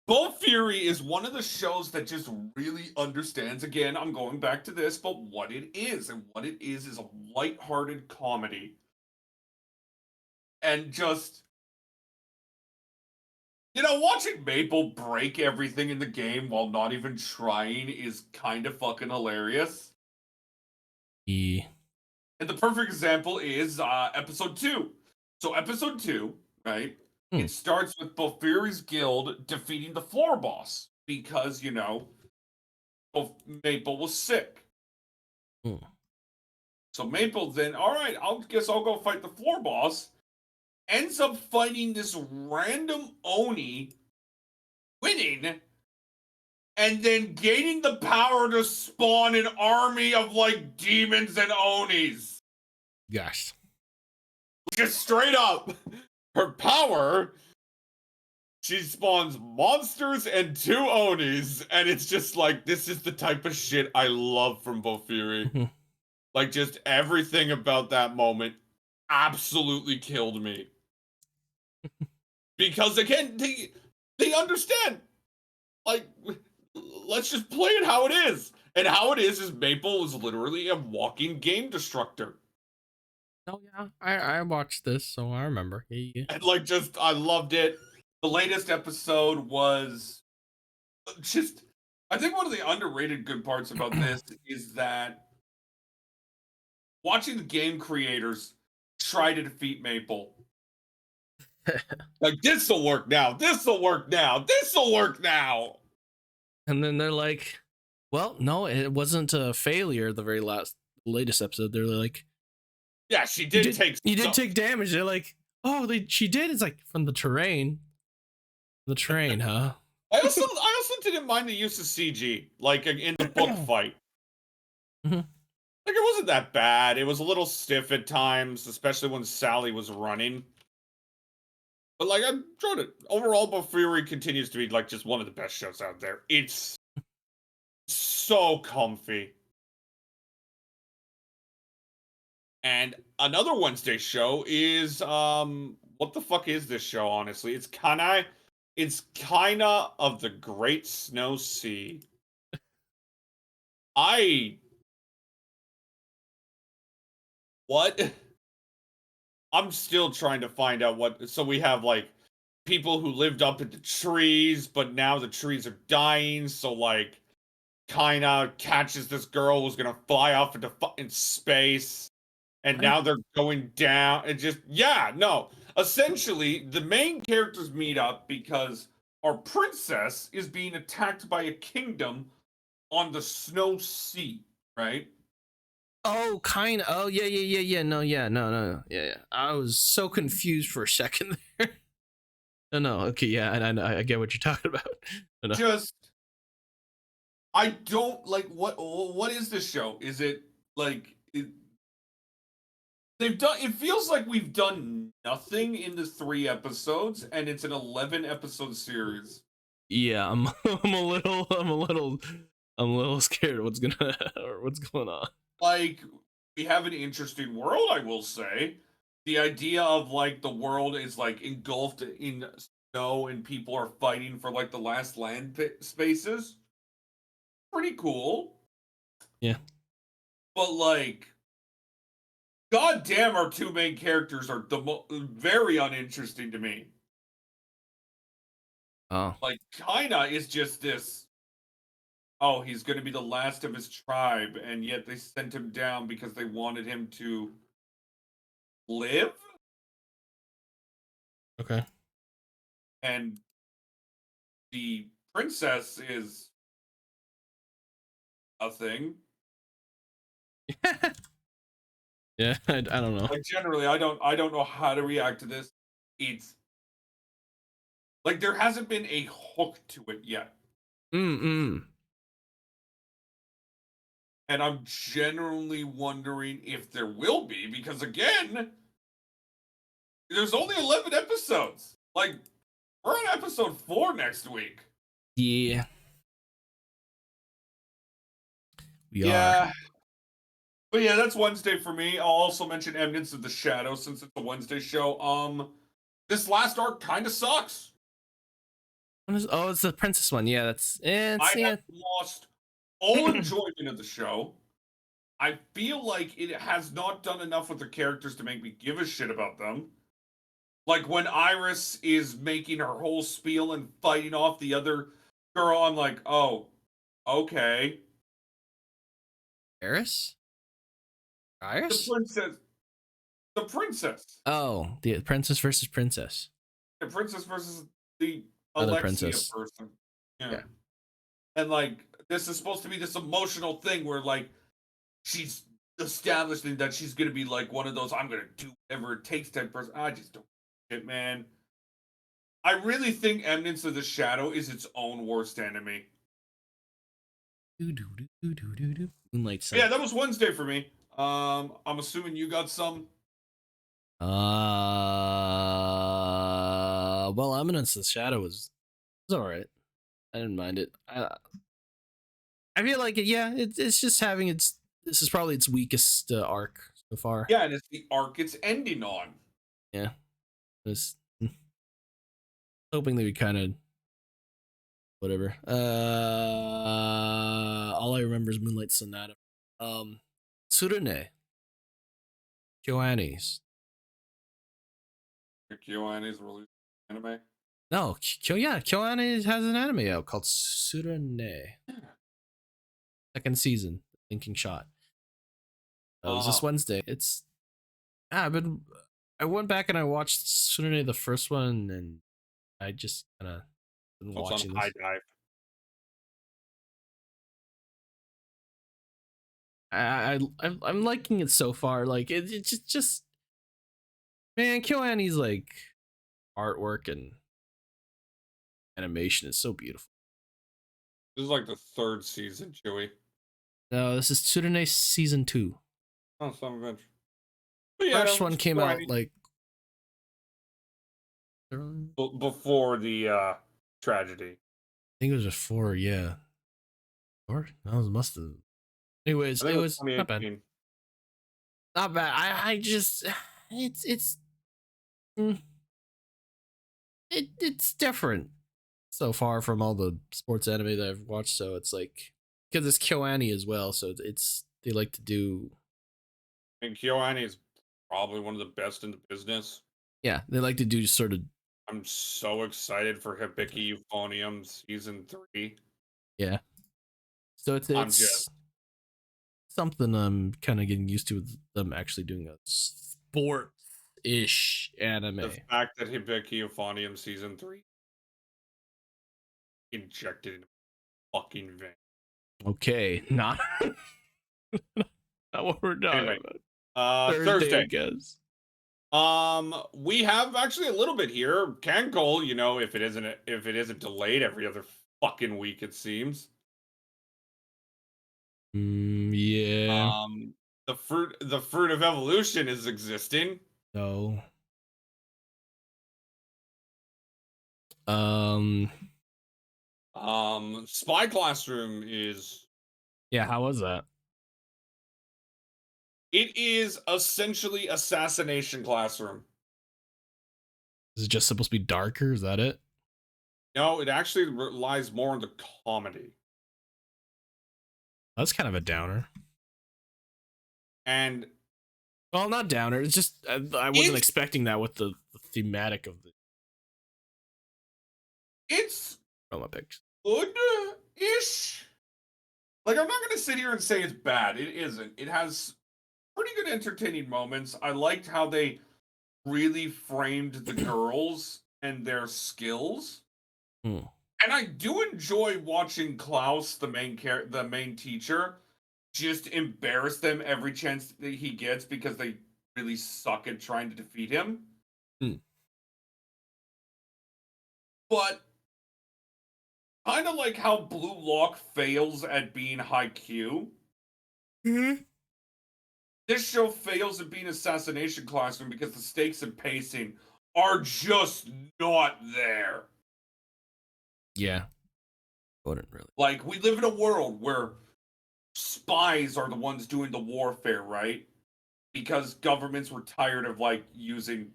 Bull Fury is one of the shows that just really understands. Again, I'm going back to this, but what it is, and what it is a lighthearted comedy, and just watching Maple break everything in the game while not even trying is kind of fucking hilarious. Yeah. And the perfect example is episode 2. So episode 2, right? Hmm. It starts with Bofuri's guild defeating the floor boss because, Maple was sick. Hmm. So Maple then, all right, guess I'll go fight the floor boss. Ends up fighting this random Oni, winning, and then gaining the power to spawn an army of like demons and Onis. Gosh. Just straight up. Her power, she spawns monsters and 2 Onis, and it's just like, this is the type of shit I love from Bofuri. Like, just everything about that moment absolutely killed me. Because again, they understand. Like, let's just play it how it is. And how it is Maple is literally a walking game destructor. Oh yeah, I watched this, so I remember. Yeah, yeah. And like, just I loved it. The latest episode was just, I think one of the underrated good parts about this is that watching the game creators try to defeat Maple. Like, this'll work now. This'll work now. This'll work now. And then they're like, "Well, no, it wasn't a failure." The very latest episode, they're like, Yeah, she did take. You did take damage. They're like, "Oh, she did." It's like from the terrain. The terrain, huh? I also didn't mind the use of CG, like in the book fight. Mhm. Like, it wasn't that bad. It was a little stiff at times, especially when Sally was running. But like, I enjoyed it. Overall, Bull Fury continues to be like just one of the best shows out there. It's so comfy. And another Wednesday show is what the fuck is this show, honestly? It's kinda of the Great Snow Sea. I what? I'm still trying to find out what. So we have like people who lived up in the trees, but now the trees are dying, so like kinda catches this girl who's gonna fly off into fucking space. And What? now they're going down. It just, yeah, no. Essentially, the main characters meet up because our princess is being attacked by a kingdom on the Snow Sea, right? Oh, kind of. Oh, yeah. No, yeah, no. Yeah. I was so confused for a second there. No. Okay, yeah, and I get what you're talking about. No. Just, I don't like what is this show? Is it like they've done? It feels like we've done nothing in the 3 episodes, and it's an 11 episode series. Yeah, I'm a little scared of what's gonna or what's going on. Like, we have an interesting world, I will say. The idea of like the world is like engulfed in snow and people are fighting for like the last spaces. Pretty cool. Yeah. But like, goddamn, our two main characters are very uninteresting to me. Oh. Like, kinda is just this. Oh, he's going to be the last of his tribe, and yet they sent him down because they wanted him to live. Okay. And the princess is a thing. Yeah, I don't know. Like generally, I don't know how to react to this. It's like there hasn't been a hook to it yet, Mm. and I'm generally wondering if there will be because again, there's only 11 episodes. Like we're on episode 4 next week. Yeah. We Yeah. are. But yeah, that's Wednesday for me. I'll also mention Eminence of the Shadow since it's a Wednesday show. This last arc kind of sucks. Oh, it's the princess one. Yeah, I yeah. have lost all enjoyment of the show. I feel like it has not done enough with the characters to make me give a shit about them. Like when Iris is making her whole spiel and fighting off the other girl, I'm like, oh, okay. Eris? The Iris? princess, the princess, Oh, the princess versus princess. the princess versus the Other Alexia princess. person. Yeah. Yeah. And like, this is supposed to be this emotional thing where like she's establishing that she's gonna be like one of those I'm gonna do whatever it takes type person. I just don't shit, man. I really think Eminence of the Shadow is its own worst enemy. Moonlight Sun. Yeah, that was Wednesday for me. I'm assuming you got some. Well, Eminence of the Shadow was all right. I didn't mind it. I feel like it. Yeah, it's just having its. This is probably its weakest arc so far. Yeah, and it's the arc it's ending on. Yeah, just hoping they would kind of whatever. All I remember is Moonlight Sonata. Tsurune, Kyoani's. KyoAni's released anime. No, Kyoani has an anime out called Tsurune. Second season, Thinking Shot. It was this Wednesday. It's I went back and I watched Tsurune the first one, and I just kind of been watching on this. High Dive. I'm liking it so far. Like it's just man, KyoAni's like artwork and animation is so beautiful. This is like the 3rd season, Chewy. No, this is Tsurune season 2. Oh, some adventure. But yeah, First one came out like before the tragedy. I think it was before, yeah. Or that was must have. Anyways, it was not bad. Not bad. I just it's mm, it's different so far from all the sports anime that I've watched. So it's like because it's KyoAni as well. So it's they like to do And KyoAni is probably one of the best in the business. yeah they like to do sort of I'm so excited for Hibiki Euphonium season 3. yeah. So I'm just it's something I'm kind of getting used to with them actually doing a sport ish anime. the fact that Hibiki Euphonium season 3 injected in fucking vein. Okay, not not what we're talking Anyway, about. Thursday, I Thursday. guess. We have actually a little bit here. Cancol, if it isn't delayed every other fucking week, it seems. Yeah. The fruit of evolution is existing. No. Um. Spy Classroom is Yeah. How was that? it is essentially Assassination Classroom. Is it just supposed to be darker? Is that it? No, it actually relies more on the comedy. That's kind of a downer. And Well, not downer. It's just I wasn't expecting that with the thematic of the it's Roma picks. good-ish. Like, I'm not gonna sit here and say it's bad. It isn't. It has pretty good entertaining moments. I liked how they really framed the girls and their skills. Hmm. And I do enjoy watching Klaus, the main teacher, just embarrass them every chance that he gets because they really suck at trying to defeat him. Hmm. But kind of like how Blue Lock fails at being high Q. Mm-hmm. This show fails at being Assassination Classroom because the stakes and pacing are just not there. Yeah. Wouldn't really. Like, we live in a world where spies are the ones doing the warfare, right? Because governments were tired of, like, using,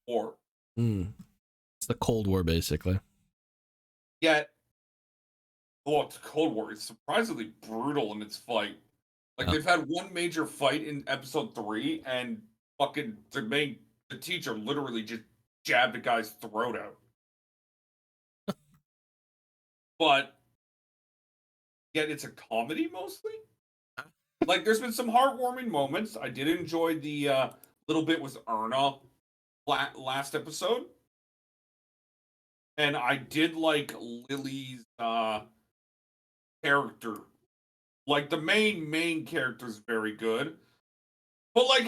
war. It's the Cold War, basically. Yet, it's Cold War. It's surprisingly brutal in its fight. Like, they've had one major fight in episode 3, and fucking the teacher literally just jabbed a guy's throat out. But yet it's a comedy mostly. Like, there's been some heartwarming moments. I did enjoy the little bit with Erna last episode. And I did like Lily's character. Like, the main character is very good. But like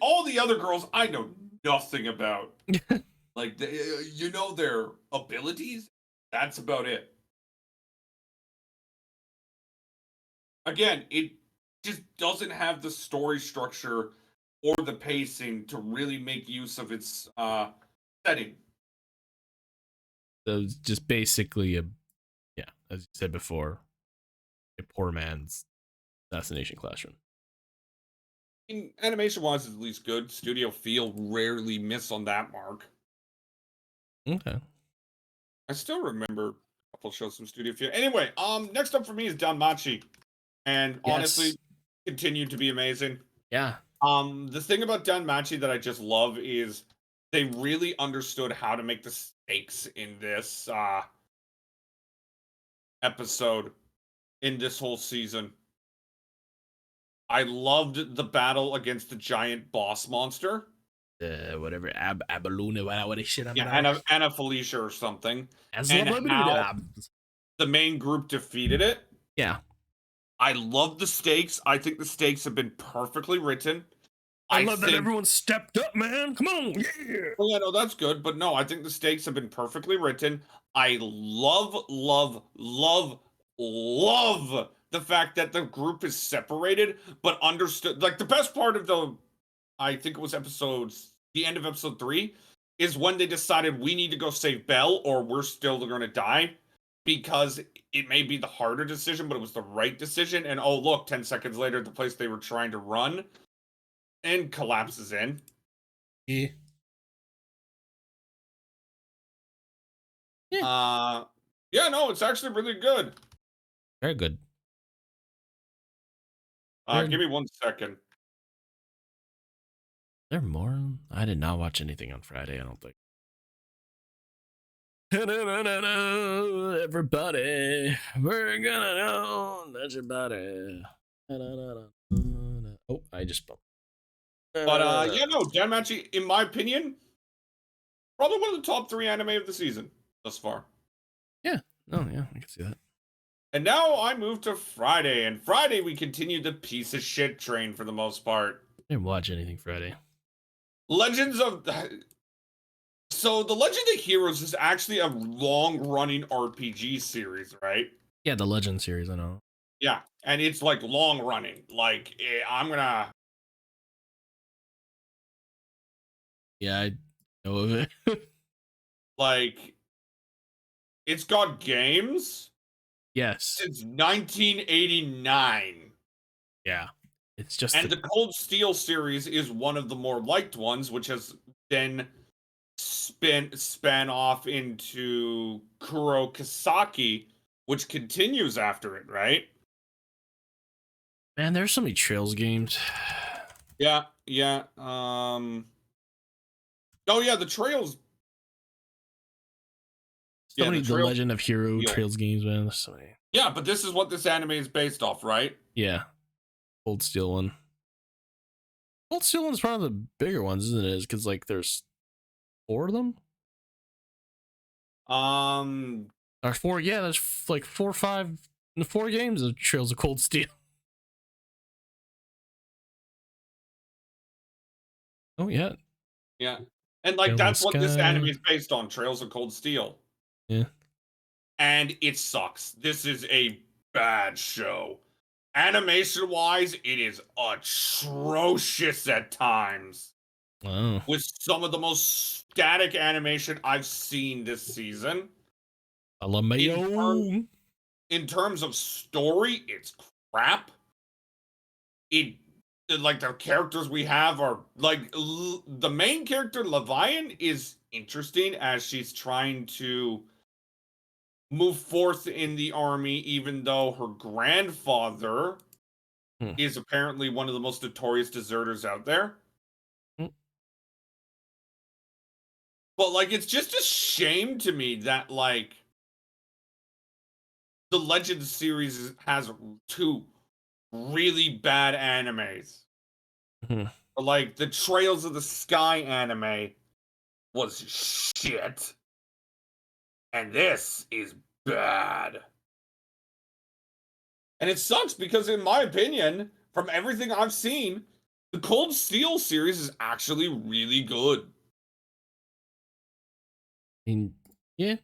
all the other girls I know nothing about. Like, their abilities, that's about it. Again, it just doesn't have the story structure or the pacing to really make use of its setting. So it's just basically as you said before, a poor man's Assassination Classroom. In animation wise, it's at least good. Studio Feel rarely miss on that mark. Okay. I still remember a couple shows from Studio Feel. Anyway, next up for me is Danmachi. And honestly, continued to be amazing. Yeah. The thing about Danmachi that I just love is they really understood how to make the stakes in this episode, in this whole season. I loved the battle against the giant boss monster. Whatever. Abaluna, whatever shit. Yeah, Anna Felicia or something. And And how the main group defeated it. Yeah. I love the stakes. I think the stakes have been perfectly written. I love that everyone stepped up, man. Come on. Yeah. Well, yeah, no, that's good. But no, I think the stakes have been perfectly written. I love the fact that the group is separated, but understood. Like, the best part of I think it was the end of episode 3, is when they decided we need to go save Belle or we're still going to die. because it may be the harder decision, but it was the right decision. And oh, look, 10 seconds later, the place they were trying to run and collapses in. Yeah. Yeah, no, it's actually really good. Very good. Give me 1 second. There more? I did not watch anything on Friday, I don't think. Everybody, we're gonna know that your body. Oh, I just bumped. But yeah, no, Danmachi, in my opinion, probably one of the top 3 anime of the season thus far. Yeah. Oh, yeah, I can see that. And now I move to Friday, and Friday we continue the piece of shit train for the most part. I didn't watch anything Friday. Legends of... So, the Legend of Heroes is actually a long-running RPG series, right? Yeah, the Legend series, I know. Yeah, and it's, like, long-running. Like, I'm gonna... Yeah, I know of it. Like, it's got games Yes. since 1989. Yeah. It's just And the Cold Steel series is one of the more liked ones, which has then span off into Kuro Kasaki, which continues after it, right? Man, there's so many Trails games. Yeah, yeah. Oh yeah, the Trails. So Yeah, many the The Trails. Legend of Hero Steel. Trails games, man. There's so many. Yeah, but this is what this anime is based off, right? Yeah. Cold Steel one. Cold Steel one's one of the bigger ones, isn't it? Because like there's 4 of them? Or 4, yeah, there's like 4 or 5 4 games of Trails of Cold Steel. Oh yeah. Yeah. And like Trails of that's what this Sky. anime is based on, Trails of Cold Steel. Yeah. And it sucks. This is a bad show. Animation wise, it is atrocious at times. Wow. With some of the most static animation I've seen this season. Alameo. In terms of story, it's crap. Like the characters we have are like the main character Levian is interesting as she's trying to move forth in the army, even though her grandfather is apparently one of the most notorious deserters out there. But like, it's just a shame to me that like the Legend series has 2 really bad animes. Like the Trails of the Sky anime was shit. And this is bad. And it sucks because, in my opinion, from everything I've seen, the Cold Steel series is actually really good. Yeah. It's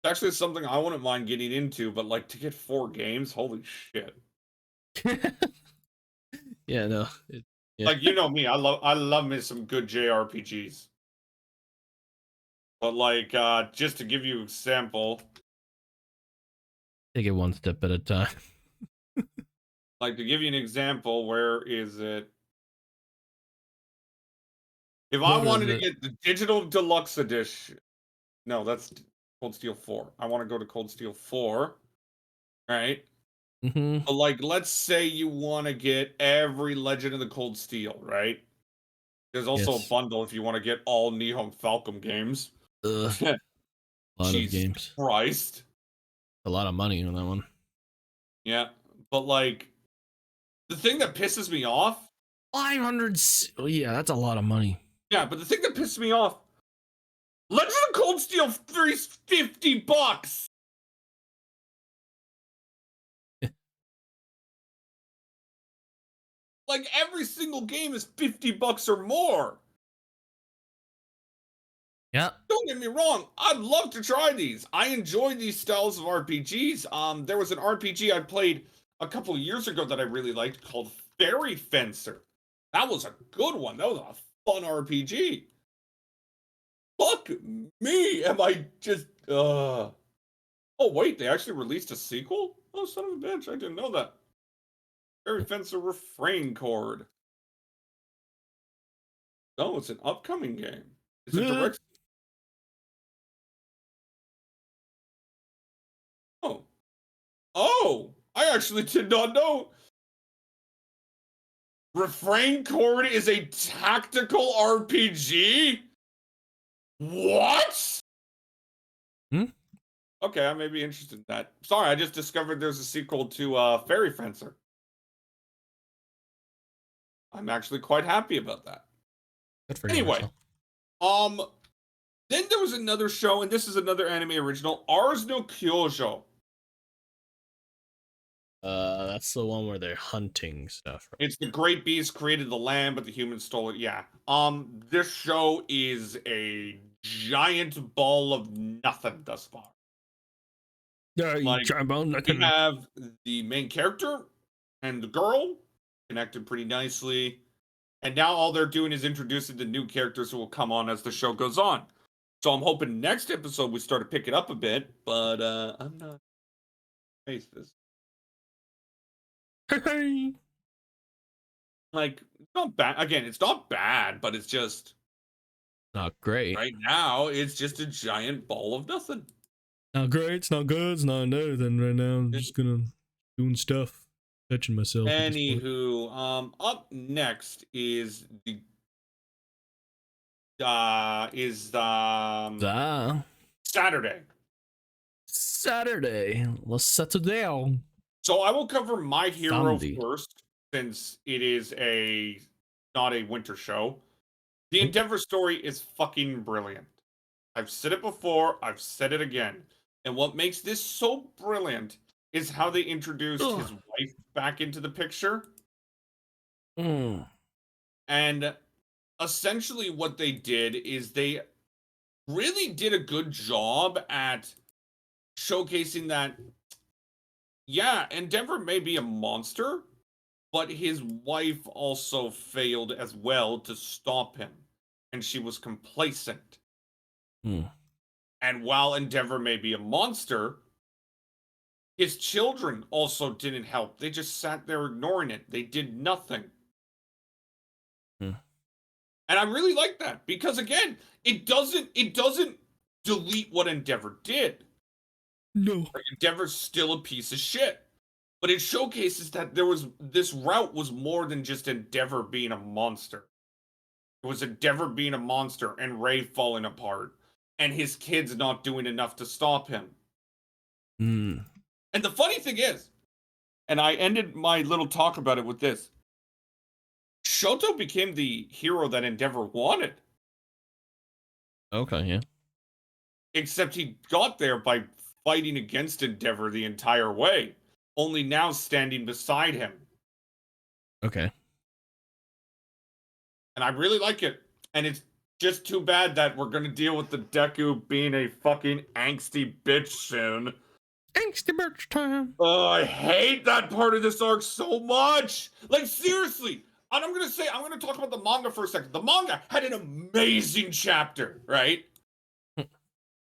actually something I wouldn't mind getting into, but like to get 4 games, holy shit. Yeah, no. Yeah. Like, you know me, I love me some good JRPGs. But like, just to give you an example, Take it one step at a time. like to give you an example, where is it? If I wanted to get the digital deluxe edition, no, that's Cold Steel 4. I want to go to Cold Steel 4, right? But like, let's say you want to get every Legend of the Cold Steel, right? There's also a bundle if you want to get all Nihon Falcom games. A lot of games. Christ. A lot of money on that one. Yeah, but like, the thing that pisses me off. 500. Oh yeah, that's a lot of money. Yeah, but the thing that pisses me off. Legend of Cold Steel 3 is $50. Like every single game is $50 or more. Yeah. Don't get me wrong. I'd love to try these. I enjoy these styles of RPGs. There was an RPG I played a couple of years ago that I really liked called Fairy Fencer. That was a good one. That was a fun RPG. Fuck me. Am I just Oh, wait, they actually released a sequel? Oh, son of a bitch, I didn't know that. Fairy Fencer Refrain Chord. No, it's an upcoming game. It's a direct... Oh. Oh! I actually did not know. Refrain Chord is a tactical RPG? What? Hmm? Okay, I may be interested in that. Sorry, I just discovered there's a sequel to Fairy Fencer. I'm actually quite happy about that. Good for you, Anyway, Marcel. then there was another show, and this is another anime original, Ars no Kyojo. That's the one where they're hunting stuff, right? It's the great beast created the land, but the humans stole it. Yeah. This show is a giant ball of nothing thus far. Yeah, Like, we have the main character and the girl connected pretty nicely. And now all they're doing is introducing the new characters who will come on as the show goes on. So I'm hoping next episode we start to pick it up a bit, but I'm not face this. Like, it's not bad. Again, it's not bad, but it's just not great. right now, it's just a giant ball of nothing. Not great, it's not good, it's not anything right now. I'm just doing stuff, touching myself. Anywho, up next is the Saturday. Saturday. Let's Saturday. So I will cover My Hero Sunday. first, since it is not a winter show. The Endeavor story is fucking brilliant. I've said it before, I've said it again. And what makes this so brilliant is how they introduced his wife back into the picture. And essentially what they did is they really did a good job at showcasing that, yeah, Endeavor may be a monster, but his wife also failed as well to stop him, and she was complacent. And while Endeavor may be a monster, his children also didn't help. They just sat there ignoring it. They did nothing. And I really like that because, again, it doesn't delete what Endeavor did. No. Like, Endeavor's still a piece of shit. But it showcases that this route was more than just Endeavor being a monster. It was Endeavor being a monster and Ray falling apart and his kids not doing enough to stop him. And the funny thing is, and I ended my little talk about it with this, Shoto became the hero that Endeavor wanted. Okay, yeah. Except he got there by fighting against Endeavor the entire way, only now standing beside him. Okay. And I really like it. And it's just too bad that we're going to deal with the Deku being a fucking angsty bitch soon. Angsty bitch time. Oh, I hate that part of this arc so much. Like, seriously. And I'm going to talk about the manga for a second. The manga had an amazing chapter, right?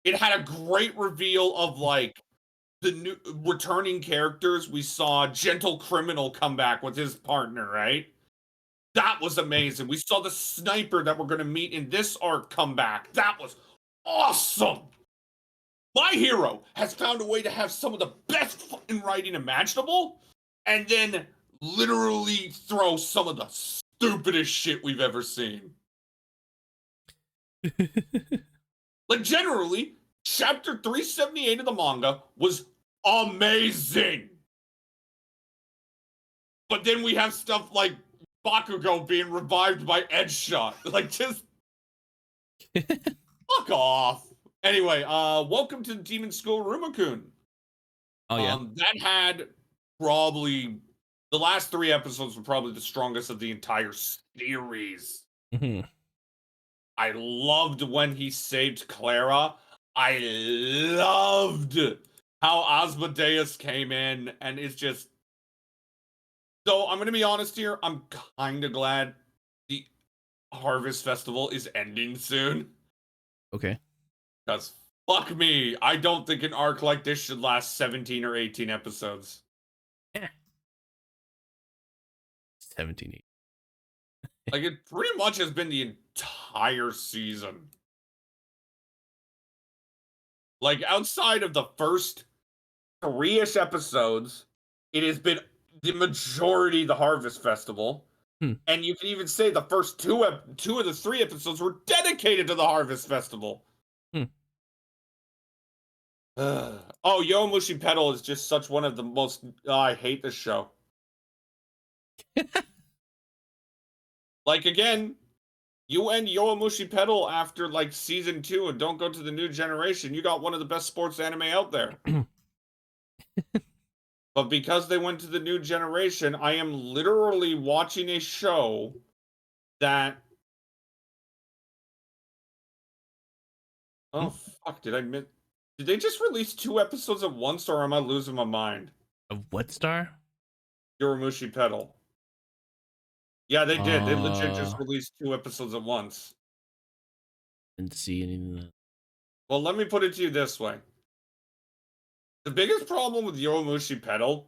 It had a great reveal of, like, the new returning characters. We saw Gentle Criminal come back with his partner, right? That was amazing. We saw the sniper that we're going to meet in this arc come back. That was awesome. My Hero has found a way to have some of the best fucking writing imaginable, and then literally throw some of the stupidest shit we've ever seen. Like, generally, chapter 378 of the manga was amazing. But then we have stuff like Bakugo being revived by Edgeshot. Like, just fuck off. Anyway, welcome to Demon School Rumakun. Oh, yeah. That had probably the last 3 episodes were probably the strongest of the entire series. I loved when he saved Clara. I loved how Asmodeus came in, and it's just... So, I'm going to be honest here, I'm kind of glad the Harvest Festival is ending soon. Okay. Because Fuck me. I don't think an arc like this should last 17 or 18 episodes. Yeah. 17. Like, it pretty much has been the entire season. Like, outside of the first 3-ish episodes, it has been the majority the Harvest Festival. And you can even say the first two of the 3 episodes were dedicated to the Harvest Festival. Oh, Yowamushi Pedal is just such one of the most... I hate this show. Like, again, you end Yowamushi Pedal after, like, season 2 and don't go to the new generation. You got one of the best sports anime out there. But because they went to the new generation, I am literally watching a show that... Oh, fuck, did I miss... Did they just release 2 episodes at once, or am I losing my mind? Of what star? Yowamushi Pedal. Yeah, they did. They legit just released 2 episodes at once. Didn't see anything of that. Well, let me put it to you this way. The biggest problem with Yowamushi Pedal,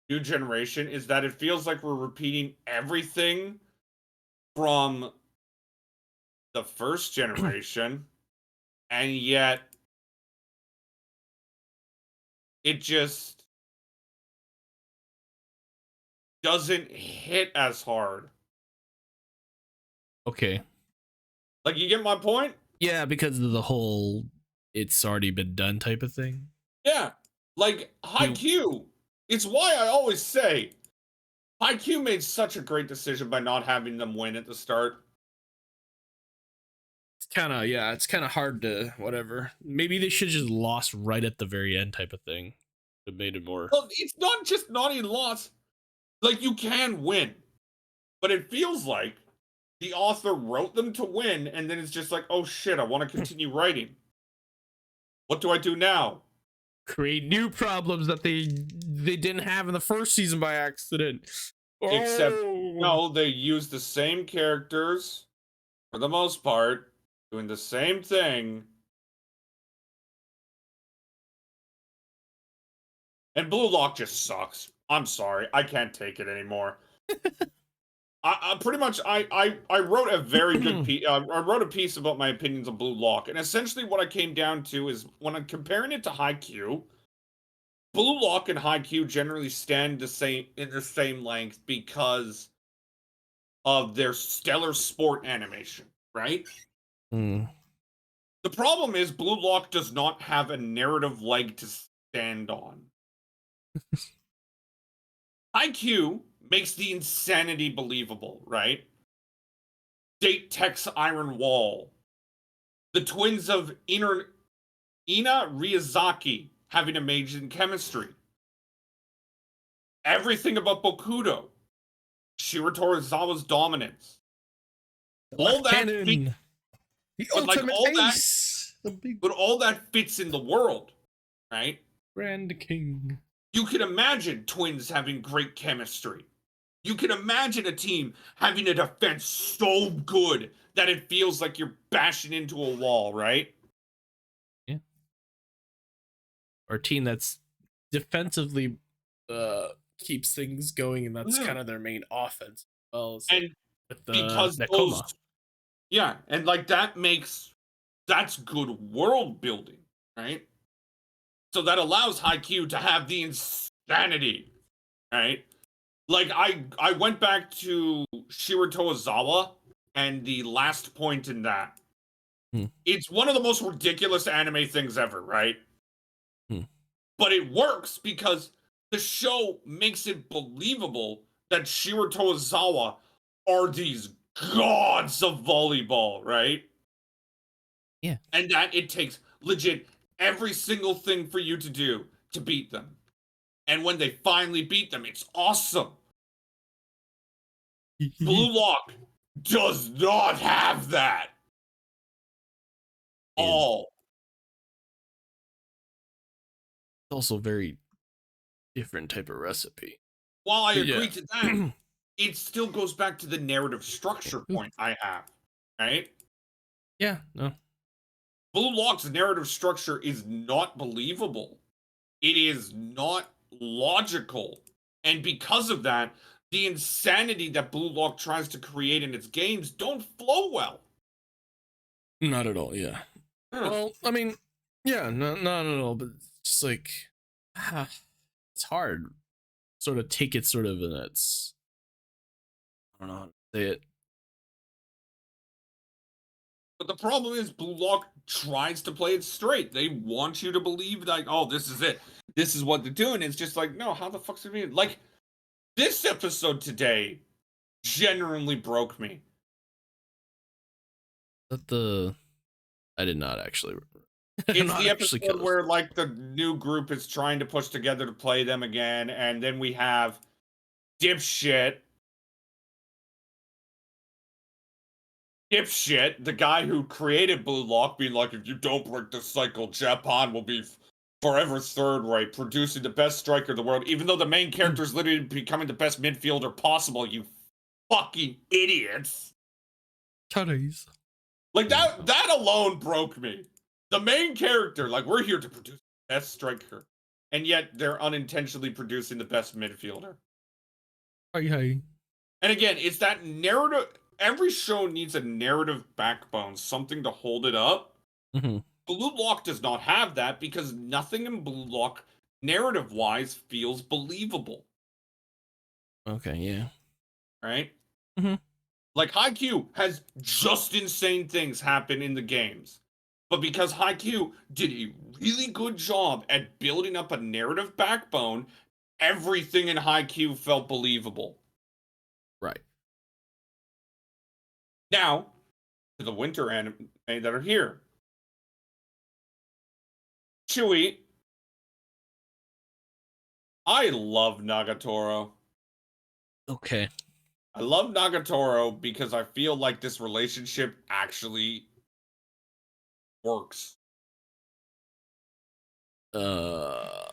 new generation, is that it feels like we're repeating everything from the first generation, and yet it just doesn't hit as hard. Okay. Like, you get my point? Yeah, because of the whole it's already been done type of thing. Yeah. Like, Haikyuu. It's why I always say Haikyuu made such a great decision by not having them win at the start. It's kind of hard to whatever. Maybe they should have just lost right at the very end type of thing. It made it more. Well, it's not just not even loss. Like, you can win. But it feels like the author wrote them to win, and then it's just like, oh shit, I want to continue writing. What do I do now? Create new problems that they didn't have in the first season by accident. Except, no, they use the same characters, for the most part, doing the same thing. And Blue Lock just sucks. I'm sorry, I can't take it anymore. I pretty much I wrote a very good piece. I wrote a piece about my opinions on Blue Lock, and essentially what I came down to is when I'm comparing it to Haikyuu, Blue Lock and Haikyuu generally stand in the same length because of their stellar sport animation, right? The problem is Blue Lock does not have a narrative leg to stand on. Haikyuu makes the insanity believable, right? Date Tech's Iron Wall. The twins of Ina Ryazaki having a major in chemistry. Everything about Bokudo. Shiro Torizawa's dominance. All that the ultimate ace. But all that fits in the world, right? Grand King. You can imagine twins having great chemistry. You can imagine a team having a defense so good that it feels like you're bashing into a wall, right? Yeah. Or a team that's defensively keeps things going, and that's kind of their main offense. Well, and with because Nekoma. Yeah, and like that's good world building, right? So that allows Haikyuu to have the insanity, right? Like, I went back to Shiro Tozawa and the last point in that. It's one of the most ridiculous anime things ever, right? But it works because the show makes it believable that Shiro Tozawa are these gods of volleyball, right? Yeah. And that it takes legit every single thing for you to do to beat them. And when they finally beat them, it's awesome. Blue Lock does not have that. All. It's also a very different type of recipe. While I agree to that, it still goes back to the narrative structure point I have, right? Yeah, no. Blue Lock's narrative structure is not believable. It is not logical. And because of that, the insanity that Blue Lock tries to create in its games don't flow well. Not at all. Yeah. Well, I mean, yeah, not at all. But it's just like it's hard. Sort of take it sort of in its. I don't know how to say it. But the problem is Blue Lock tries to play it straight. They want you to believe like, oh, this is it. This is what they're doing. It's just like, no, how the fuck's it mean? Like, this episode today genuinely broke me. I did not actually. It's the episode where like the new group is trying to push together to play them again, and then we have Dipshit, the guy who created Blue Lock, being like, if you don't break this cycle, Japan will be forever third rate, producing the best striker in the world, even though the main character is literally becoming the best midfielder possible, you fucking idiots. Cutties. Like, that alone broke me. The main character, like, we're here to produce the best striker, and yet they're unintentionally producing the best midfielder. Hey. And again, it's that narrative. Every show needs a narrative backbone, something to hold it up. Mm-hmm. Blue Lock does not have that because nothing in Blue Lock, narrative-wise, feels believable. Okay, yeah. Right? Mm-hmm. Like, Haikyuu has just insane things happen in the games. But because Haikyuu did a really good job at building up a narrative backbone, everything in Haikyuu felt believable. Right. Now, to the winter anime that are here. Chewie, I love Nagatoro. Okay. I love Nagatoro because I feel like this relationship actually works. Okay,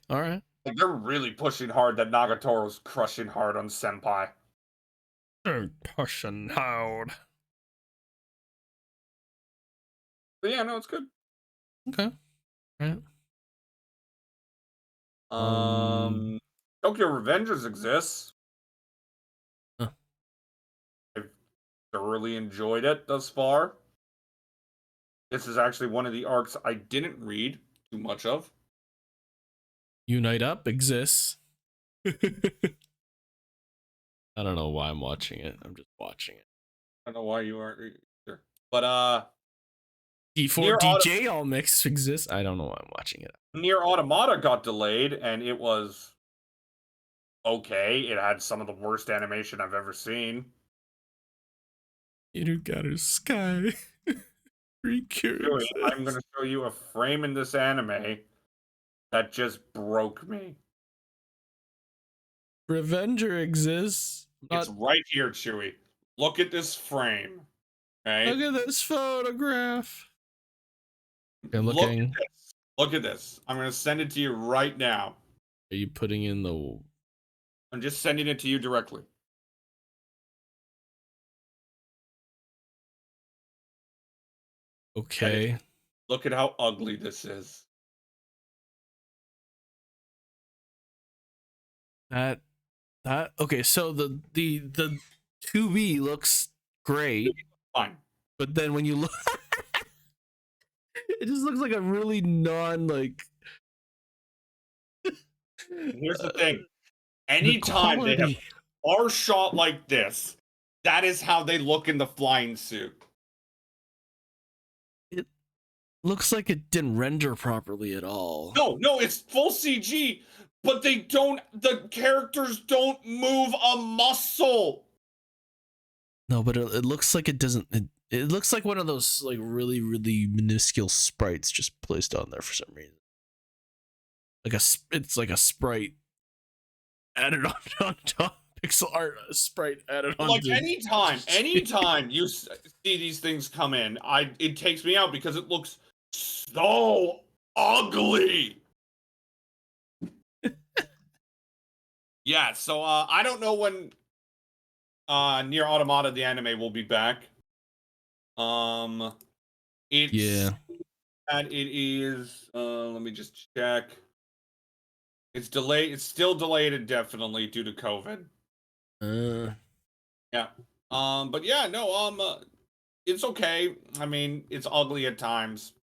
all right. Like, they're really pushing hard that Nagatoro's crushing hard on Senpai. They're pushing hard. But yeah, no, it's good. Okay. All right. Tokyo Revengers exists. Huh. I've thoroughly enjoyed it thus far. This is actually one of the arcs I didn't read too much of. Unite Up exists. I don't know why I'm watching it. I'm just watching it. I don't know why you aren't either. But D4DJ All Mix exists. I don't know why I'm watching it. Nier Automata got delayed, and it was okay. It had some of the worst animation I've ever seen. You got a sky. I'm gonna show you a frame in this anime that just broke me. Revenger exists. It's right here, Chewie. Look at this frame. Okay? Look at this photograph. Okay, Look at this. I'm gonna send it to you right now. Are you putting in the... I'm just sending it to you directly. Okay. Look at how ugly this is. Okay, so the 2B looks great. Fine. But then when you look, it just looks like a really Here's the thing. Anytime they have our shot like this, that is how they look in the flying suit. It looks like it didn't render properly at all. No, it's full CG, but the characters don't move a muscle. No, but it looks like it doesn't. It looks like one of those like really, really minuscule sprites just placed on there for some reason. It's like a sprite added on top, pixel art sprite added on. Like anytime you see these things come in, it takes me out because it looks so ugly. Yeah, so I don't know when Nier Automata the anime will be back. Yeah. It's that it is. Let me just check. It's delayed. It's still delayed indefinitely due to COVID. Uh, Yeah. But yeah, no. It's okay. I mean, it's ugly at times.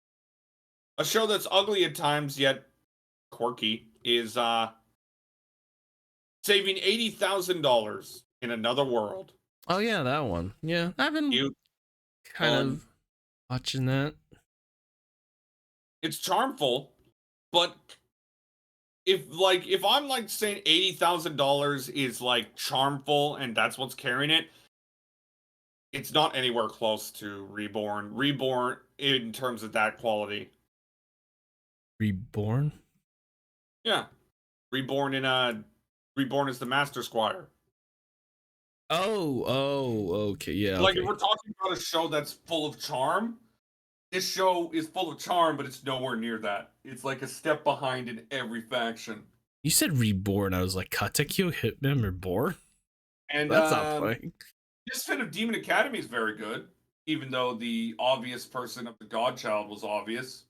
A show that's ugly at times yet quirky is saving $80,000 in another world. oh yeah, that one. Yeah, I've been Cute, kind fun. of watching that. It's charmful, but if I'm like saying $80,000 is like charmful and that's what's carrying it, it's not anywhere close to Reborn. Reborn in terms of that quality. Reborn. Yeah. Reborn in Reborn is the Master Squire. Okay, yeah, Like if okay. we're talking about a show that's full of charm, this show is full of charm, but it's nowhere near that. It's like a step behind in every faction. You said Reborn. I was like, Katekyo Hitman Reborn? And That's not playing. this fit of Demon Academy is very good, even though the obvious person of the Godchild was obvious.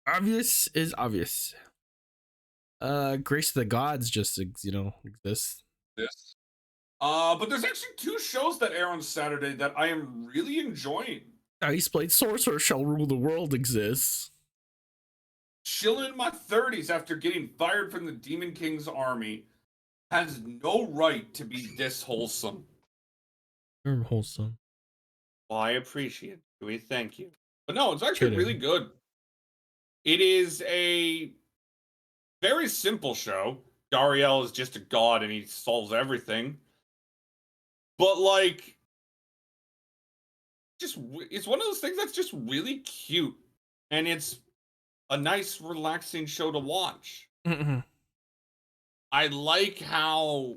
Obvious is obvious. Grace of the Gods just exists. This. But there's actually two shows that air on Saturday that I am really enjoying. Ice Blade Sorcerer Shall Rule the World exists. Chilling in my 30s after getting fired from the Demon King's army has no right to be this wholesome. You're wholesome. Well, I appreciate it. We thank you. But no, it's actually really Kidding. good. It is a very simple show. Dariel is just a god and he solves everything. But like, it's one of those things that's just really cute, and it's a nice, relaxing show to watch. Mm-mm. I like how.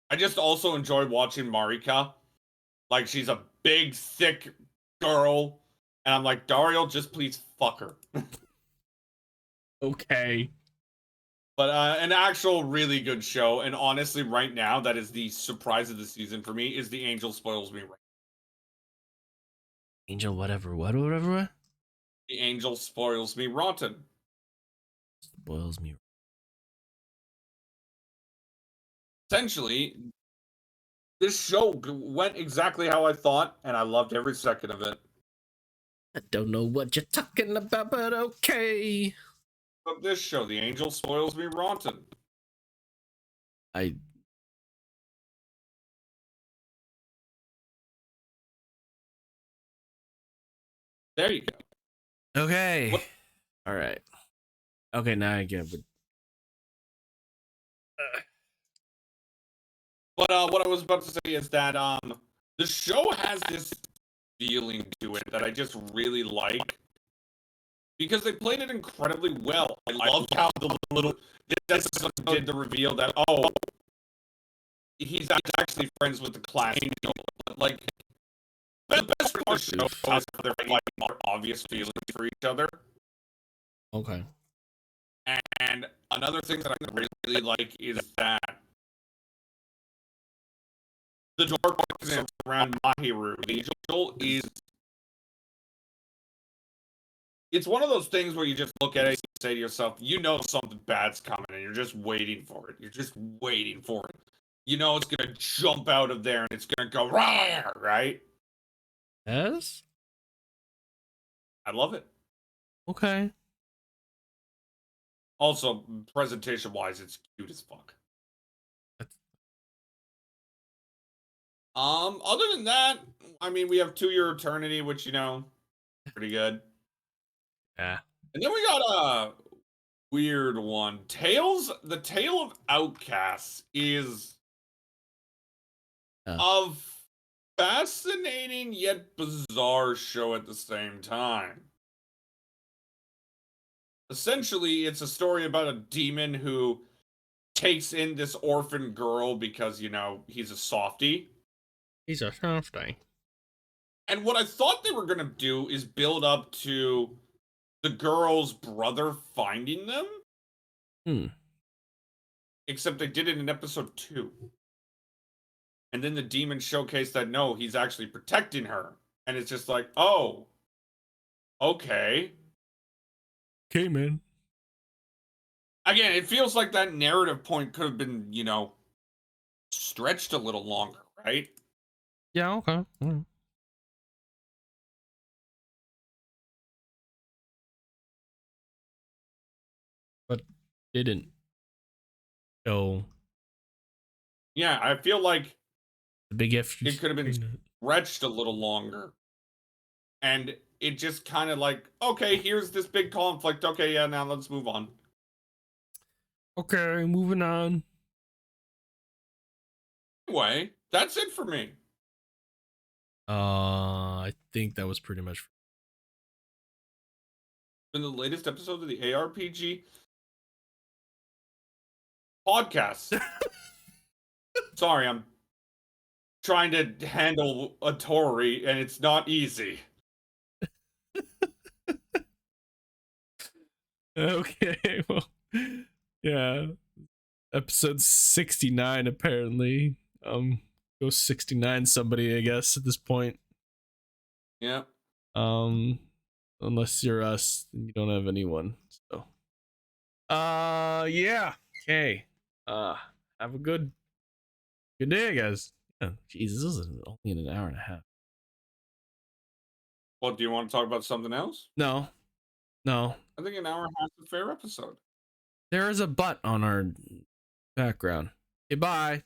I just also enjoy watching Marika. Like, she's a big, thick girl, and I'm like, Dario, just please fuck her. Okay. But an actual really good show, and honestly, right now, that is the surprise of the season for me, is The Angel Spoils Me. Angel, whatever. The Angel Spoils Me Rotten. Spoils me. Essentially, this show went exactly how I thought, and I loved every second of it. I don't know what you're talking about, but okay. Of this show, The Angel Spoils Me Rotten. I There you go. okay. What- All right. Okay, now I get. But what I was about to say is that the show has this feeling to it that I just really like because they played it incredibly well. I loved how the little this did the reveal that he's actually friends with the class angel. But like the best part of the show is they're like more obvious feelings for each other. Okay. And another thing that I really like is that the dark arc around Mahiru, the angel, is. It's one of those things where you just look at it and say to yourself, you know something bad's coming and you're just waiting for it. You're just waiting for it. You know it's going to jump out of there and it's going to go, rah, right? Yes. I love it. Okay. Also, presentation-wise, it's cute as fuck. Other than that, I mean, we have 2-Year Eternity, which, pretty good. Yeah. And then we got a weird one. The Tale of Outcasts is a fascinating yet bizarre show at the same time. Essentially, it's a story about a demon who takes in this orphan girl because, he's a softie. He's a softie. And what I thought they were going to do is build up to the girl's brother finding them. Except they did it in episode 2. And then the demon showcased that no, he's actually protecting her. And it's just like, oh, okay. Okay, man. Again, it feels like that narrative point could have been, stretched a little longer, right? Yeah, okay. But didn't. So Yeah, I feel like the big F. it could have been stretched a little longer. And it just kind of like, okay, here's this big conflict. Okay, yeah, now let's move on. Okay, moving on. Anyway, that's it for me. I think that was pretty much In the latest episode of the ARPG Podcast. Sorry, I'm trying to handle a Tory, and it's not easy. okay. Well, yeah. Episode 69 apparently. Go 69 somebody, I guess, at this point. Yeah. Unless you're us, then you don't have anyone. So yeah. Okay. Have a good day, guys. Yeah, Jesus, this is only in an hour and a half. Well, do you want to talk about something else? No. I think an hour and a half is a fair episode. There is a butt on our background. Goodbye.